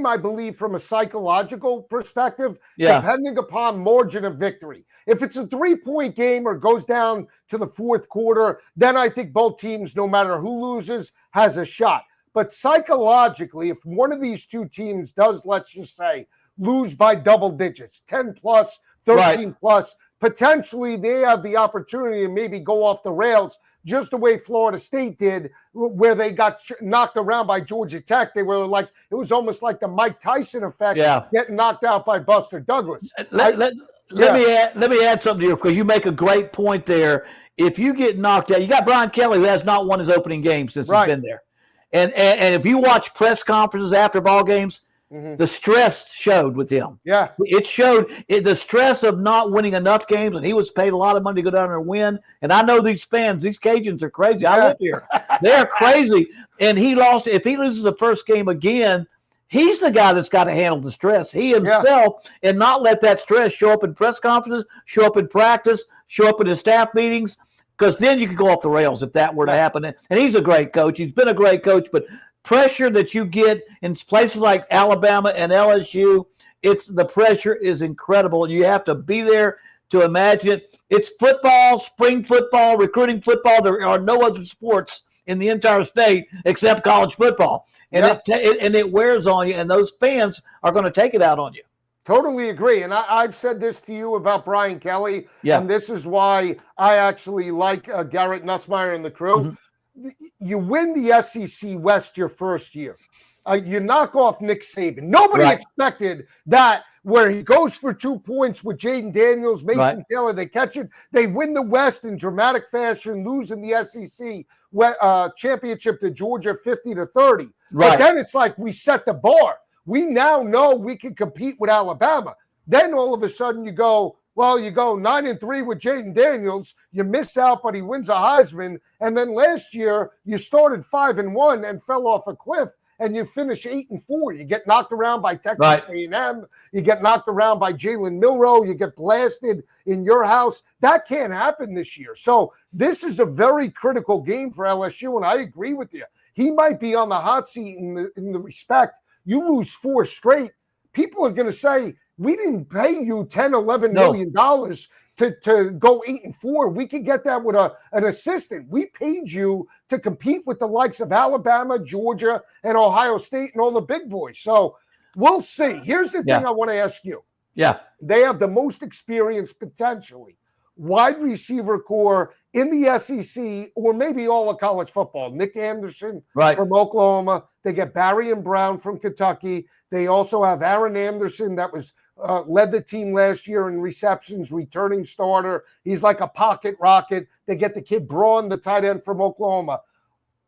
I believe from a psychological perspective, depending upon margin of victory. If it's a 3-point game or goes down to the fourth quarter, then I think both teams, no matter who loses, has a shot. But psychologically, if one of these two teams does, let's just say, lose by double digits, 10 plus, 13 plus, potentially they have the opportunity to maybe go off the rails, just the way Florida State did, where they got knocked around by Georgia Tech. They were like, it was almost like the Mike Tyson effect, getting knocked out by Buster Douglas. Let me add something to you, because you make a great point there. If you get knocked out, you got Brian Kelly, who has not won his opening game since he's been there. And if you watch press conferences after ball games, the stress showed with him. Yeah. It showed the stress of not winning enough games, and he was paid a lot of money to go down there and win. And I know these fans, these Cajuns are crazy. I live here. They're crazy. And he lost. If he loses the first game again, he's the guy that's got to handle the stress. He himself, and not let that stress show up in press conferences, show up in practice, show up in his staff meetings. Because then you could go off the rails if that were to happen. And he's a great coach. He's been a great coach. But pressure that you get in places like Alabama and LSU, the pressure is incredible. And you have to be there to imagine it. It's football, spring football, recruiting football. There are no other sports in the entire state except college football. And it wears on you. And those fans are going to take it out on you. Totally agree. And I've said this to you about Brian Kelly, and this is why I actually like Garrett Nussmeier and the crew. You win the SEC West your first year. You knock off Nick Saban. Nobody expected that, where he goes for 2 points with Jaden Daniels, Mason Taylor. They catch it. They win the West in dramatic fashion, losing the SEC championship to Georgia 50-30. But then it's like we set the bar. We now know we can compete with Alabama. Then all of a sudden you go 9-3 with Jaden Daniels. You miss out, but he wins a Heisman. And then last year you started 5-1 and fell off a cliff. and you finish 8-4. You get knocked around by Texas Right. A&M. You get knocked around by Jalen Milroe. You get blasted in your house. That can't happen this year. So this is a very critical game for LSU, and I agree with you. He might be on the hot seat in the respect. You lose 4 straight, people are going to say, we didn't pay you $10, $11 million to go 8-4. We could get that with an assistant. We paid you to compete with the likes of Alabama, Georgia, and Ohio State and all the big boys. So we'll see. Here's the thing I want to ask you. Yeah. They have the most experience potentially wide receiver core in the SEC or maybe all of college football. Nick Anderson from Oklahoma. They get Barry and Brown from Kentucky. They also have Aaron Anderson that was led the team last year in receptions, returning starter. He's like a pocket rocket. They get the kid Braun, the tight end from Oklahoma.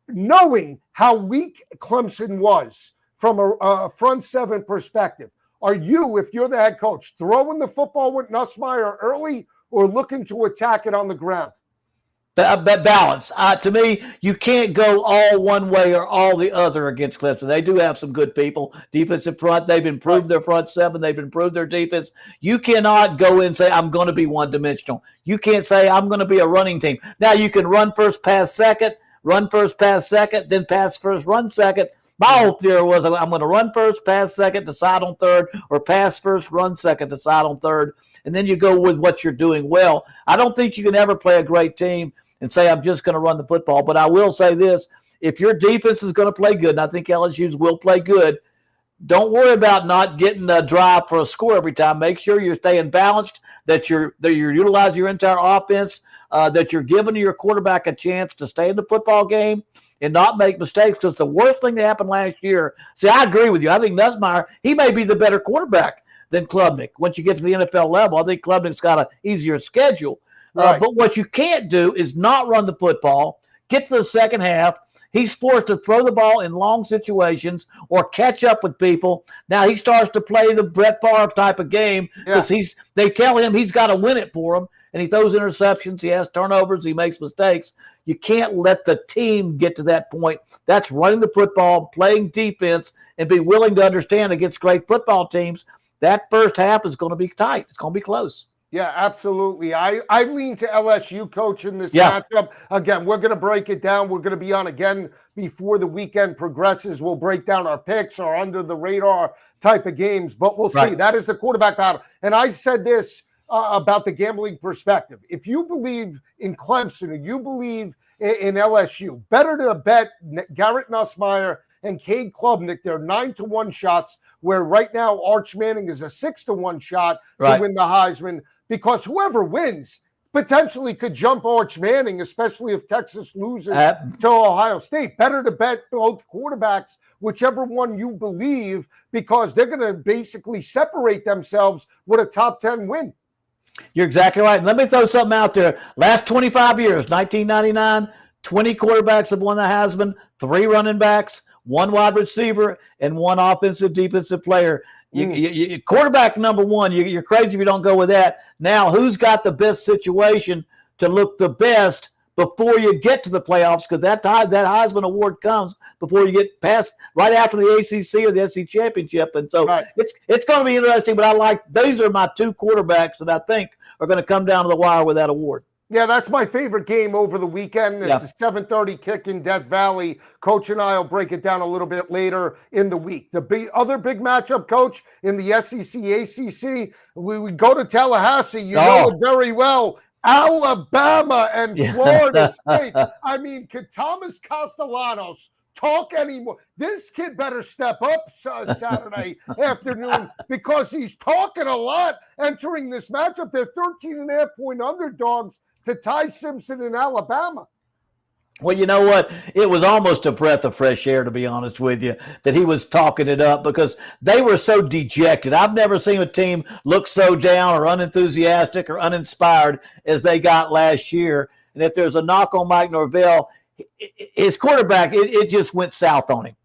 Knowing how weak Clemson was from a front seven perspective, are you, if you're the head coach, throwing the football with Nussmeier early or looking to attack it on the ground? Balance. To me, you can't go all one way or all the other against Clemson. They do have some good people. Defensive front, they've improved their front seven. They've improved their defense. You cannot go and say, I'm going to be one-dimensional. You can't say, I'm going to be a running team. Now, you can run first, pass second, then pass first, run second. My whole theory was I'm going to run first, pass second, decide on third, or pass first, run second, decide on third. And then you go with what you're doing well. I don't think you can ever play a great team and say, I'm just going to run the football. But I will say this, if your defense is going to play good, and I think LSU's will play good, don't worry about not getting a drive for a score every time. Make sure you're staying balanced, that you're utilizing your entire offense, that you're giving your quarterback a chance to stay in the football game and not make mistakes, because the worst thing that happened last year, see, I agree with you. I think Nussmeier, he may be the better quarterback than Klubnik. Once you get to the NFL level, I think Klubnik's got an easier schedule. But what you can't do is not run the football, get to the second half. He's forced to throw the ball in long situations or catch up with people. Now he starts to play the Brett Favre type of game because they tell him he's got to win it for him, and he throws interceptions, he has turnovers, he makes mistakes. You can't let the team get to that point. That's running the football, playing defense, and be willing to understand against great football teams. That first half is going to be tight. It's going to be close. Yeah, absolutely. I lean to LSU, coach, in this matchup. Again, we're going to break it down. We're going to be on again before the weekend progresses. We'll break down our picks, our under-the-radar type of games, but we'll see. That is the quarterback battle. And I said this about the gambling perspective. If you believe in Clemson or you believe in LSU, better to bet Garrett Nussmeier and Cade Klubnik. They're 9-1 shots, where right now Arch Manning is a 6-1 shot to win the Heisman, because whoever wins potentially could jump Arch Manning, especially if Texas loses to Ohio State. Better to bet both quarterbacks, whichever one you believe, because they're going to basically separate themselves with a top 10 win. You're exactly right. Let me throw something out there. Last 25 years, 1999, 20 quarterbacks have won the Heisman, 3 running backs, 1 wide receiver, and 1 offensive defensive player. You quarterback number 1, you're crazy if you don't go with that. Now, who's got the best situation to look the best before you get to the playoffs? Because that Heisman Award comes before you get past, right after the ACC or the SEC championship. And so it's going to be interesting, but these are my 2 quarterbacks that I think are going to come down to the wire with that award. Yeah, that's my favorite game over the weekend. It's a 7:30 kick in Death Valley. Coach and I will break it down a little bit later in the week. The other big matchup, Coach, in the SEC, ACC, we go to Tallahassee. You know it very well. Alabama and Florida State. I mean, could Thomas Castellanos talk anymore? This kid better step up Saturday afternoon, because he's talking a lot entering this matchup. They're 13.5-point underdogs to Ty Simpson in Alabama. Well, you know what? It was almost a breath of fresh air, to be honest with you, that he was talking it up, because they were so dejected. I've never seen a team look so down or unenthusiastic or uninspired as they got last year. And if there's a knock on Mike Norvell, his quarterback, it just went south on him.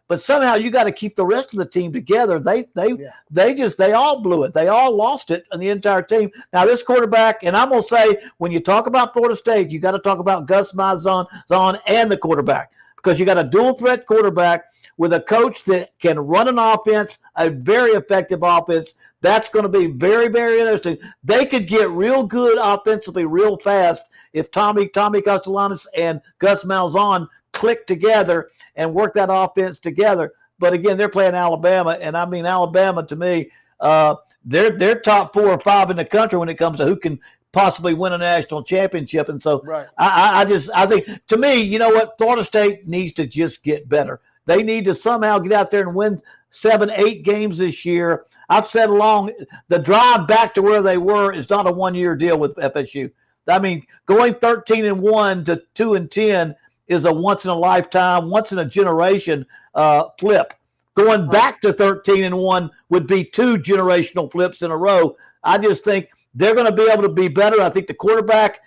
But somehow you got to keep the rest of the team together. They all blew it. They all lost it on the entire team. Now this quarterback, and I'm gonna say, when you talk about Florida State, you got to talk about Gus Malzahn and the quarterback, because you got a dual threat quarterback with a coach that can run an offense, a very effective offense. That's going to be very, very interesting. They could get real good offensively real fast if Tommy Castellanos and Gus Malzahn click together and work that offense together. But again, they're playing Alabama, and I mean Alabama to me, they're top 4 or 5 in the country when it comes to who can possibly win a national championship. And so right. I think, to me, you know what, Florida State needs to just get better. They need to somehow get out there and win 7-8 games this year. I've said along the drive back to where they were is not a 1-year deal with FSU. I mean, going 13-1 to 2-10 is a once in a lifetime, once in a generation flip. Going back to 13-1 would be 2 generational flips in a row. I just think they're going to be able to be better. I think the quarterback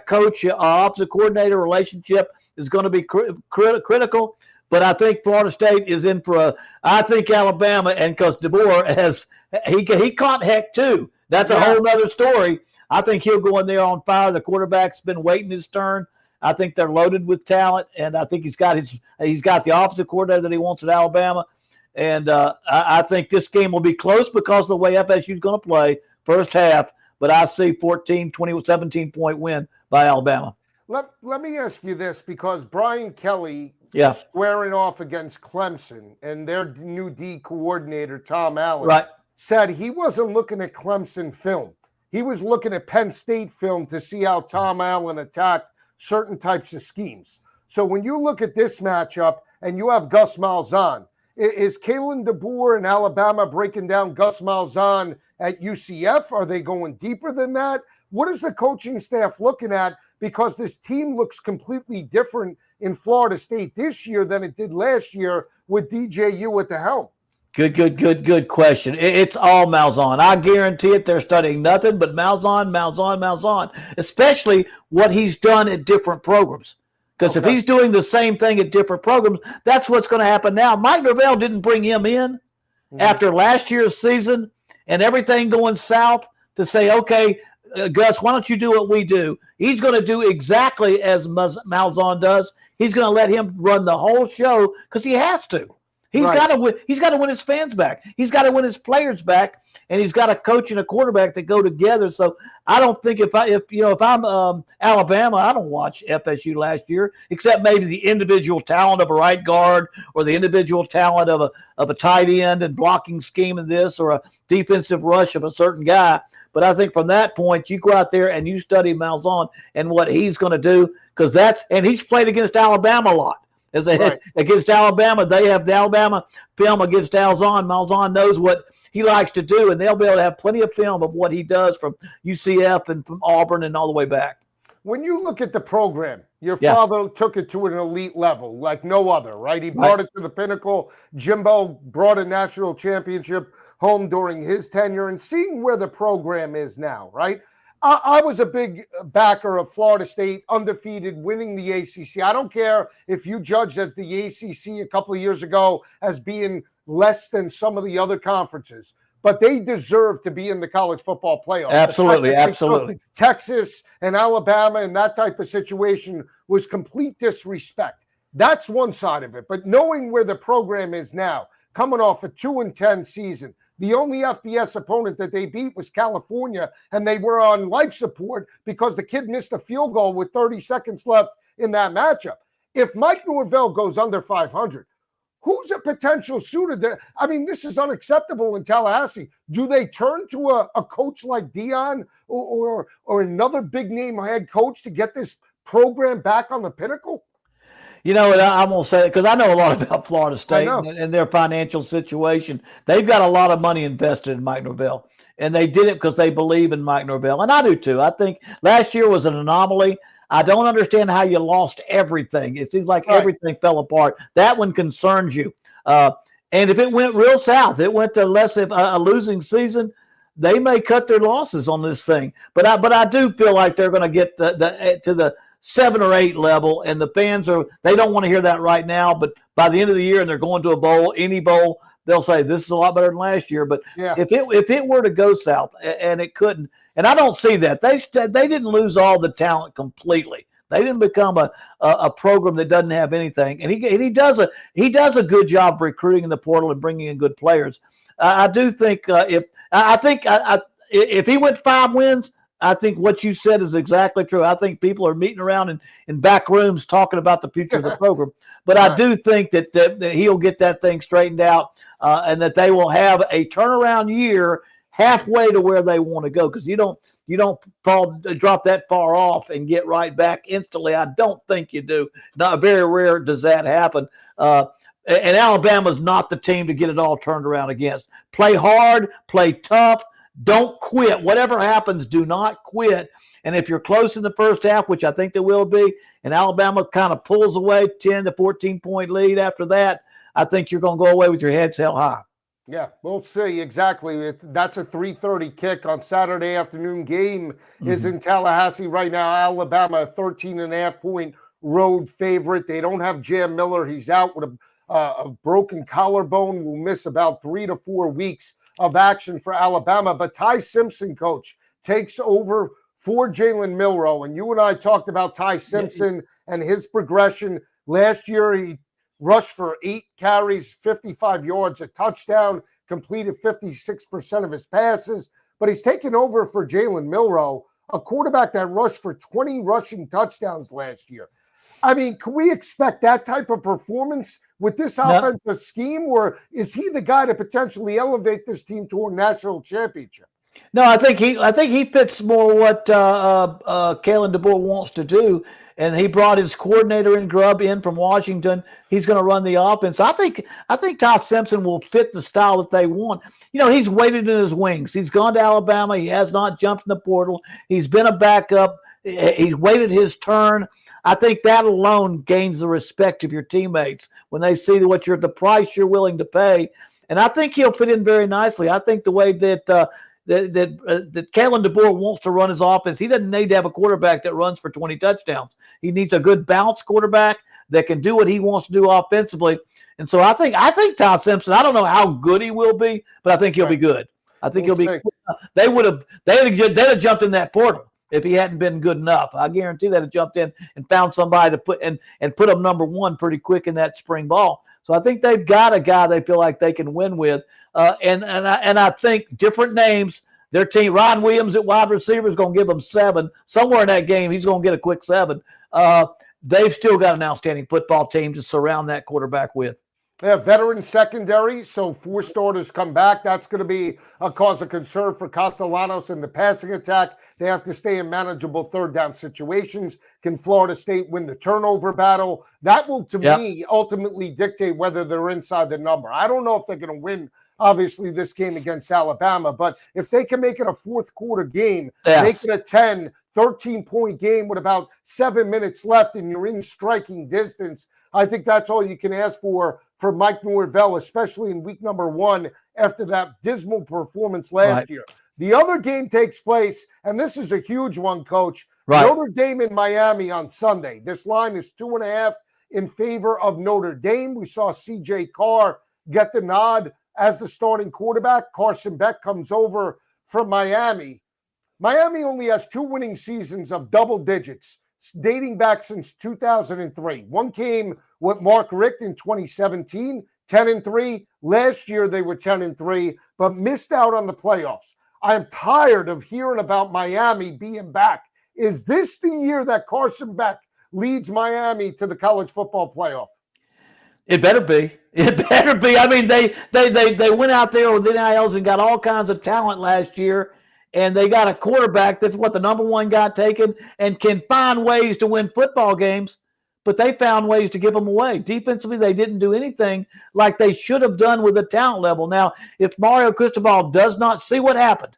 coach, offensive coordinator relationship is going to be critical. But I think Florida State is in for I think Alabama, and because DeBoer he caught heck too. That's a whole other story. I think he'll go in there on fire. The quarterback's been waiting his turn. I think they're loaded with talent, and I think he's got the offensive coordinator that he wants at Alabama. And I think this game will be close because of the way FSU is going to play first half. But I see 14, 20, 17-point win by Alabama. Let me ask you this, because Brian Kelly squaring off against Clemson and their new D coordinator, Tom Allen, said he wasn't looking at Clemson film. He was looking at Penn State film to see how Tom Allen attacked certain types of schemes. So when you look at this matchup and you have Gus Malzahn, is Kalen DeBoer in Alabama breaking down Gus Malzahn at UCF? Are they going deeper than that? What is the coaching staff looking at? Because this team looks completely different in Florida State this year than it did last year with DJU at the helm. Good question. It's all Malzahn. I guarantee it. They're studying nothing but Malzahn, especially what he's done at different programs. Because if he's doing the same thing at different programs, that's what's going to happen now. Mike Norvell didn't bring him in after last year's season and everything going south to say, okay, Gus, why don't you do what we do? He's going to do exactly as Malzahn does. He's going to let him run the whole show because he has to. He's got to win. He's got to win his fans back. He's got to win his players back, and he's got a coach and a quarterback that go together. So I don't think if I'm Alabama, I don't watch FSU last year, except maybe the individual talent of a right guard or the individual talent of a tight end and blocking scheme of this or a defensive rush of a certain guy. But I think from that point, you go out there and you study Malzahn and what he's going to do, because and he's played against Alabama a lot. As they against Alabama, they have the Alabama film against Malzahn. Malzahn knows what he likes to do, and they'll be able to have plenty of film of what he does from UCF and from Auburn and all the way back. When you look at the program, your father took it to an elite level like no other, right? He brought it to the pinnacle. Jimbo brought a national championship home during his tenure, and seeing where the program is now, right? I was a big backer of Florida State, undefeated, winning the ACC. I don't care if you judged as the ACC a couple of years ago as being less than some of the other conferences, but they deserve to be in the college football playoff. Absolutely. Texas and Alabama and that type of situation was complete disrespect. That's one side of it. But knowing where the program is now, coming off a 2-10 season, the only FBS opponent that they beat was California, and they were on life support because the kid missed a field goal with 30 seconds left in that matchup. If Mike Norvell goes under 500, who's a potential suitor there? I mean, this is unacceptable in Tallahassee. Do they turn to a coach like Dion or another big-name head coach to get this program back on the pinnacle? You know, I'm going to say it because I know a lot about Florida State and their financial situation. They've got a lot of money invested in Mike Norvell, and they did it because they believe in Mike Norvell, and I do too. I think last year was an anomaly. I don't understand how you lost everything. It seems like everything fell apart. That one concerns you. And if it went real south, it went to less of a losing season, they may cut their losses on this thing. But I do feel like they're going to get to the 7 or 8 level, and the fans they don't want to hear that right now, but by the end of the year and they're going to a bowl, any bowl, they'll say this is a lot better than last year. But if it were to go south, and it couldn't, and I don't see that. They didn't lose all the talent completely. They didn't become a program that doesn't have anything. And he does a good job recruiting in the portal and bringing in good players. I do think if he went 5 wins, I think what you said is exactly true. I think people are meeting around in back rooms talking about the future of the program. But I do think that he'll get that thing straightened out and that they will have a turnaround year halfway to where they want to go, because you don't drop that far off and get right back instantly. I don't think you do. Not very rare does that happen. And Alabama's not the team to get it all turned around against. Play hard, play tough. Don't quit. Whatever happens, do not quit. And if you're close in the first half, which I think they will be, and Alabama kind of pulls away 10 to 14-point lead after that, I think you're going to go away with your heads held high. Yeah, we'll see. Exactly. That's a 3:30 kick on Saturday afternoon. Game is in Tallahassee right now. Alabama, a 13.5-point road favorite. They don't have Jam Miller. He's out with a broken collarbone. Will miss about 3 to 4 weeks of action for Alabama. But Ty Simpson, coach, takes over for Jalen Milroe. And you and I talked about Ty Simpson and his progression. Last year, he rushed for 8 carries, 55 yards, a touchdown, completed 56% of his passes. But he's taken over for Jalen Milroe, a quarterback that rushed for 20 rushing touchdowns last year. I mean, can we expect that type of performance with this offensive scheme, or is he the guy to potentially elevate this team to a national championship? No, I think he fits more what Kalen DeBoer wants to do, and he brought his coordinator in Grubb in from Washington. He's going to run the offense. I think Ty Simpson will fit the style that they want. You know, he's waited in his wings. He's gone to Alabama. He has not jumped in the portal. He's been a backup. He's waited his turn. I think that alone gains the respect of your teammates when they see the price you're willing to pay. And I think he'll fit in very nicely. I think the way that Kalen DeBoer wants to run his offense, he doesn't need to have a quarterback that runs for 20 touchdowns. He needs a good bounce quarterback that can do what he wants to do offensively. And so I think Ty Simpson, I don't know how good he will be, but I think he'll be good. I think he'll be. They'd have jumped in that portal if he hadn't been good enough. I guarantee they'd have jumped in and found somebody to put them number one pretty quick in that spring ball. So I think they've got a guy they feel like they can win with. And I think different names, their team, Ron Williams at wide receiver is going to give them 7. Somewhere in that game, he's going to get a quick 7. They've still got an outstanding football team to surround that quarterback with. Yeah, veteran secondary, so 4 starters come back. That's going to be a cause of concern for Castellanos in the passing attack. They have to stay in manageable third down situations. Can Florida State win the turnover battle? That will, to me, ultimately dictate whether they're inside the number. I don't know if they're going to win, obviously, this game against Alabama, but if they can make it a fourth quarter game, make it a 10, 13-point game with about 7 minutes left and you're in striking distance, I think that's all you can ask for Mike Norvell, especially in week number 1 after that dismal performance last year. The other game takes place, and this is a huge one, Coach. Notre Dame in Miami on Sunday. This line is 2.5 in favor of Notre Dame. We saw C.J. Carr get the nod as the starting quarterback. Carson Beck comes over from Miami. Miami only has 2 winning seasons of double digits, dating back since 2003. One came with Mark Richt in 2017, 10-3. Last year they were 10-3, but missed out on the playoffs. I'm tired of hearing about Miami being back. Is this the year that Carson Beck leads Miami to the college football playoff? It better be. It better be. I mean, they went out there with NILs and got all kinds of talent last year, and they got a quarterback that's the number 1 guy taken and can find ways to win football games, but they found ways to give them away. Defensively, they didn't do anything like they should have done with the talent level. Now, if Mario Cristobal does not see what happened,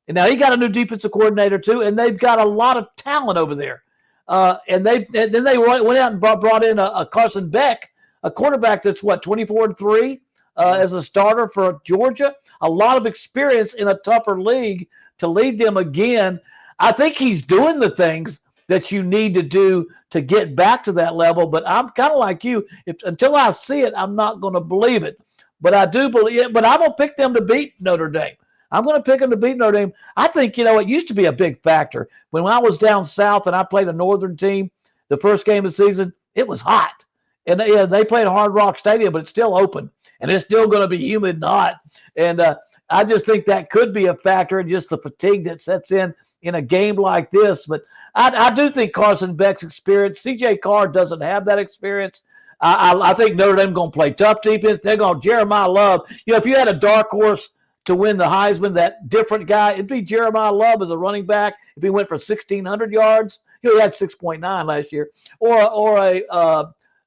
and now he got a new defensive coordinator too, and they've got a lot of talent over there. And then they went out and brought in a Carson Beck, a quarterback that's 24-3 as a starter for Georgia. A lot of experience in a tougher league to lead them again. I think he's doing the things that you need to do to get back to that level. But I'm kind of like you. Until I see it, I'm not going to believe it. But I do believe it. But I'm going to pick them to beat Notre Dame. I'm going to pick them to beat Notre Dame. I think, it used to be a big factor. When I was down south and I played a northern team, the first game of the season, it was hot. And they played Hard Rock Stadium, but it's still open. And it's still going to be humid and hot. And I just think that could be a factor in just the fatigue that sets in a game like this. But I do think Carson Beck's experience, C.J. Carr doesn't have that experience. I think Notre Dame going to play tough defense. They're going to Jeremiah Love. If you had a dark horse to win the Heisman, that different guy, it'd be Jeremiah Love as a running back. If he went for 1,600 yards, he had 6.9 last year.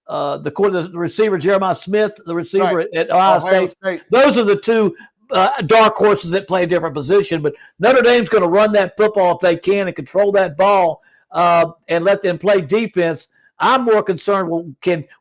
The receiver, Jeremiah Smith, the receiver at Ohio State. Those are the two dark horses that play a different position. But Notre Dame's going to run that football if they can and control that ball and let them play defense. I'm more concerned,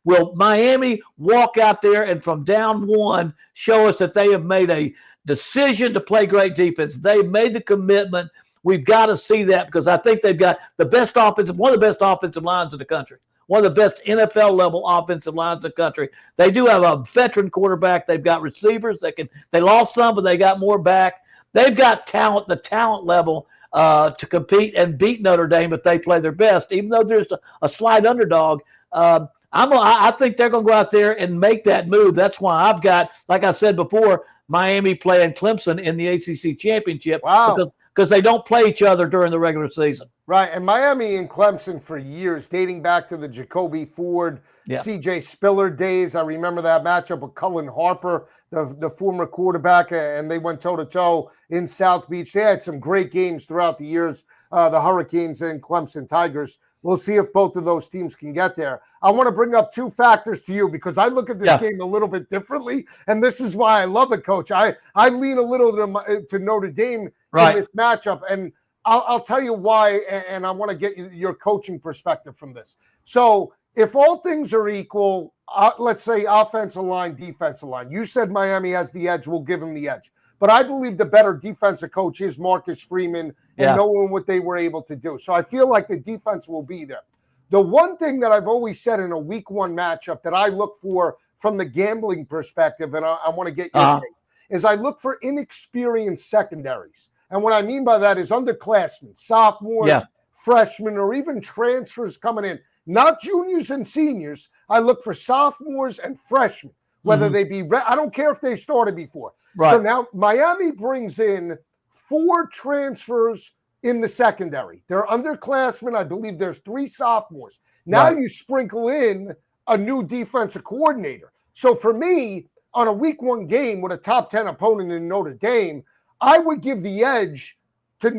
will Miami walk out there and from down one show us that they have made a decision to play great defense? They've made the commitment. We've got to see that because I think they've got one of the best offensive lines in the country. One of the best NFL-level offensive lines in the country. They do have a veteran quarterback. They've got receivers they lost some, but they got more back. They've got talent, the talent level to compete and beat Notre Dame if they play their best, even though there's a slight underdog. I think they're going to go out there and make that move. That's why I've got, like I said before, Miami playing Clemson in the ACC championship. Wow. Because they don't play each other during the regular season. Right, and Miami and Clemson for years, dating back to the Jacoby Ford, C.J. Spiller days. I remember that matchup with Cullen Harper, the former quarterback, and they went toe-to-toe in South Beach. They had some great games throughout the years, the Hurricanes and Clemson Tigers. We'll see if both of those teams can get there. I want to bring up two factors to you because I look at this game a little bit differently, and this is why I love it, Coach. I lean a little to Notre Dame in this matchup, and I'll tell you why, and I want to get your coaching perspective from this. So if all things are equal, let's say offensive line, defensive line. You said Miami has the edge. We'll give them the edge. But I believe the better defensive coach is Marcus Freeman and knowing what they were able to do. So I feel like the defense will be there. The one thing that I've always said in a week one matchup that I look for from the gambling perspective, and I want to get your take, is I look for inexperienced secondaries. And what I mean by that is underclassmen, sophomores, freshmen, or even transfers coming in. Not juniors and seniors. I look for sophomores and freshmen, whether they be – I don't care if they started before. Right. So now Miami brings in 4 transfers in the secondary. They're underclassmen. I believe there's 3 sophomores. Now you sprinkle in a new defensive coordinator. So for me, on a week one game with a top 10 opponent in Notre Dame, I would give the edge to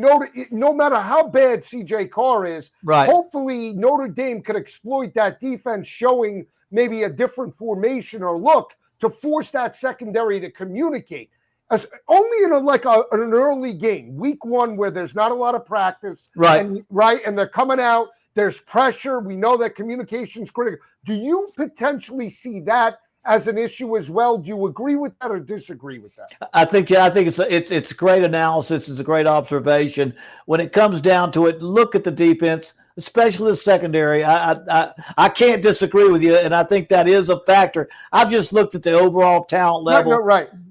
no matter how bad C.J. Carr is. Right. Hopefully Notre Dame could exploit that defense, showing maybe a different formation or look to force that secondary to communicate. Only in an early game, week one, where there's not a lot of practice. And they're coming out. There's pressure. We know that communication is critical. Do you potentially see that as an issue as well? Do you agree with that or disagree with that? I think it's a great analysis. It's a great observation. When it comes down to it, look at the defense, especially the secondary. I can't disagree with you, and I think that is a factor. I've just looked at the overall talent level,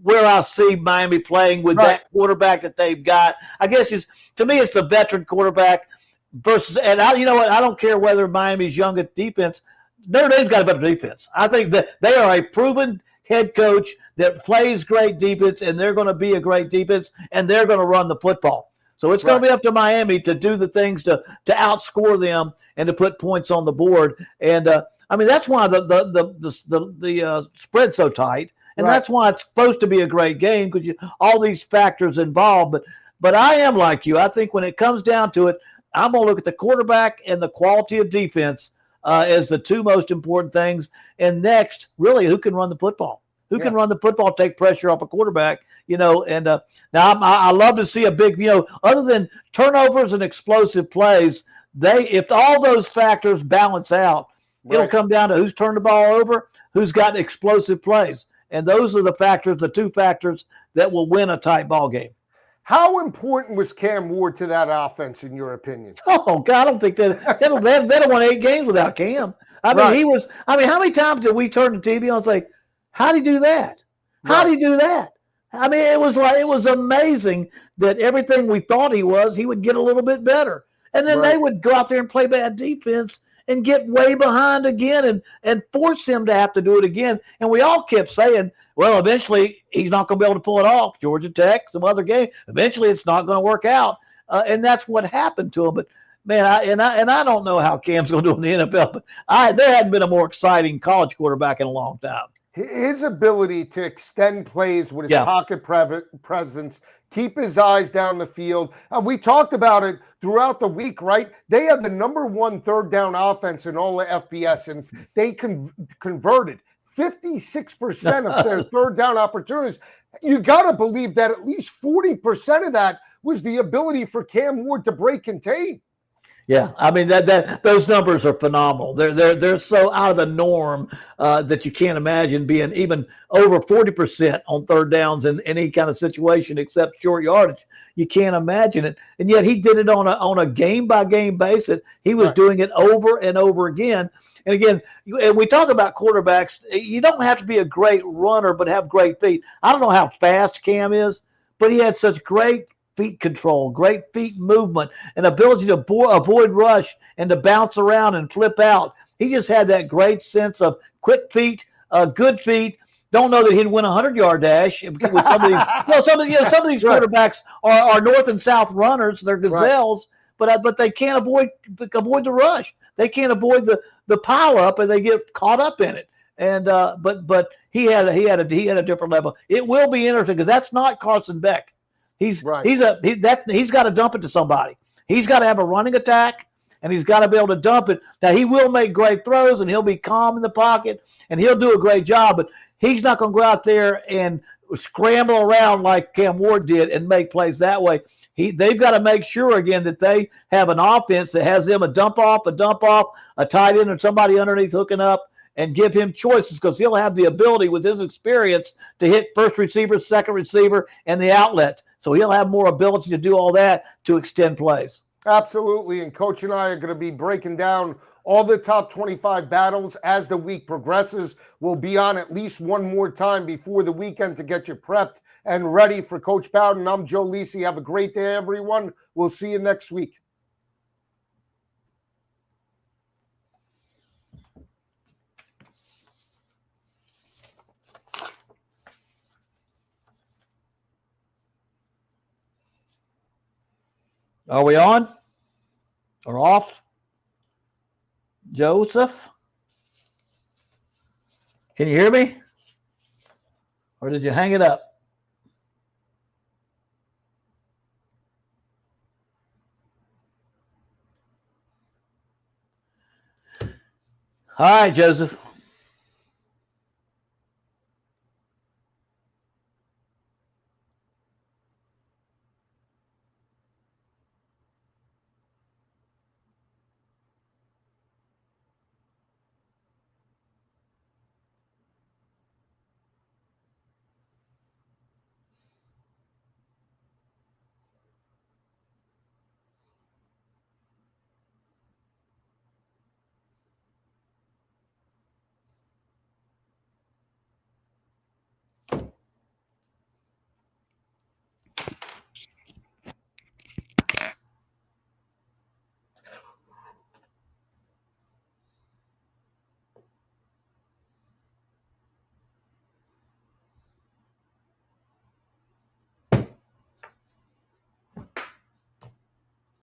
where I see Miami playing with that quarterback that they've got. I guess to me, it's the veteran quarterback versus. And you know what? I don't care whether Miami's young at defense. Notre Dame's got a better defense. I think that they are a proven head coach that plays great defense, and they're going to be a great defense, and they're going to run the football. So it's going to be up to Miami to do the things to outscore them and to put points on the board. And that's why the spread's so tight, and that's why it's supposed to be a great game because all these factors involved. But I am like you. I think when it comes down to it, I'm going to look at the quarterback and the quality of defense as the 2 most important things. And next, really, who can run the football? Who can run the football, take pressure off a quarterback, and now I love to see a big, other than turnovers and explosive plays, if all those factors balance out, it'll come down to who's turned the ball over, who's got explosive plays. And those are the 2 factors that will win a tight ball game. How important was Cam Ward to that offense, in your opinion? Oh, God, I don't think they don't won 8 games without Cam. How many times did we turn the TV on and say, how did he do that? How did he do that? It was amazing that everything we thought he would get a little bit better. And then they would go out there and play bad defense and get way behind again and force him to have to do it again. And we all kept saying, well, eventually he's not going to be able to pull it off. Georgia Tech, some other game. Eventually it's not going to work out. And that's what happened to him. But man, I don't know how Cam's going to do in the NFL, but there hadn't been a more exciting college quarterback in a long time. His ability to extend plays with his pocket presence, keep his eyes down the field. We talked about it throughout the week, right? They have the number 1 third down offense in all of FBS, and they converted 56% of their third down opportunities. You got to believe that at least 40% of that was the ability for Cam Ward to break contain. Yeah, I mean that those numbers are phenomenal. They're so out of the norm that you can't imagine being even over 40% on third downs in any kind of situation except short yardage. You can't imagine it, and yet he did it on a game by game basis. He was doing it over and over again. And again, and we talk about quarterbacks. You don't have to be a great runner, but have great feet. I don't know how fast Cam is, but he had such great feet control, great feet movement, and ability to avoid rush and to bounce around and flip out. He just had that great sense of quick feet, good feet. Don't know that he'd win a 100-yard dash with some of these. Some of these quarterbacks are north and south runners. They're gazelles, but they can't avoid the rush. They can't avoid the pile up, and they get caught up in it. And but he had a different level. It will be interesting because that's not Carson Beck. He's got to dump it to somebody. He's got to have a running attack, and he's got to be able to dump it. Now, he will make great throws, and he'll be calm in the pocket, and he'll do a great job, but he's not going to go out there and scramble around like Cam Ward did and make plays that way. They've got to make sure, again, that they have an offense that has them a dump off, a tight end, or somebody underneath hooking up, and give him choices because he'll have the ability with his experience to hit first receiver, second receiver, and the outlet. So he'll have more ability to do all that to extend plays. Absolutely. And Coach and I are going to be breaking down all the top 25 battles as the week progresses. We'll be on at least one more time before the weekend to get you prepped and ready for Coach Bowden. I'm Joe Lisi. Have a great day, everyone. We'll see you next week. Are we on or off? Joseph? Can you hear me? Or did you hang it up? All right, Joseph.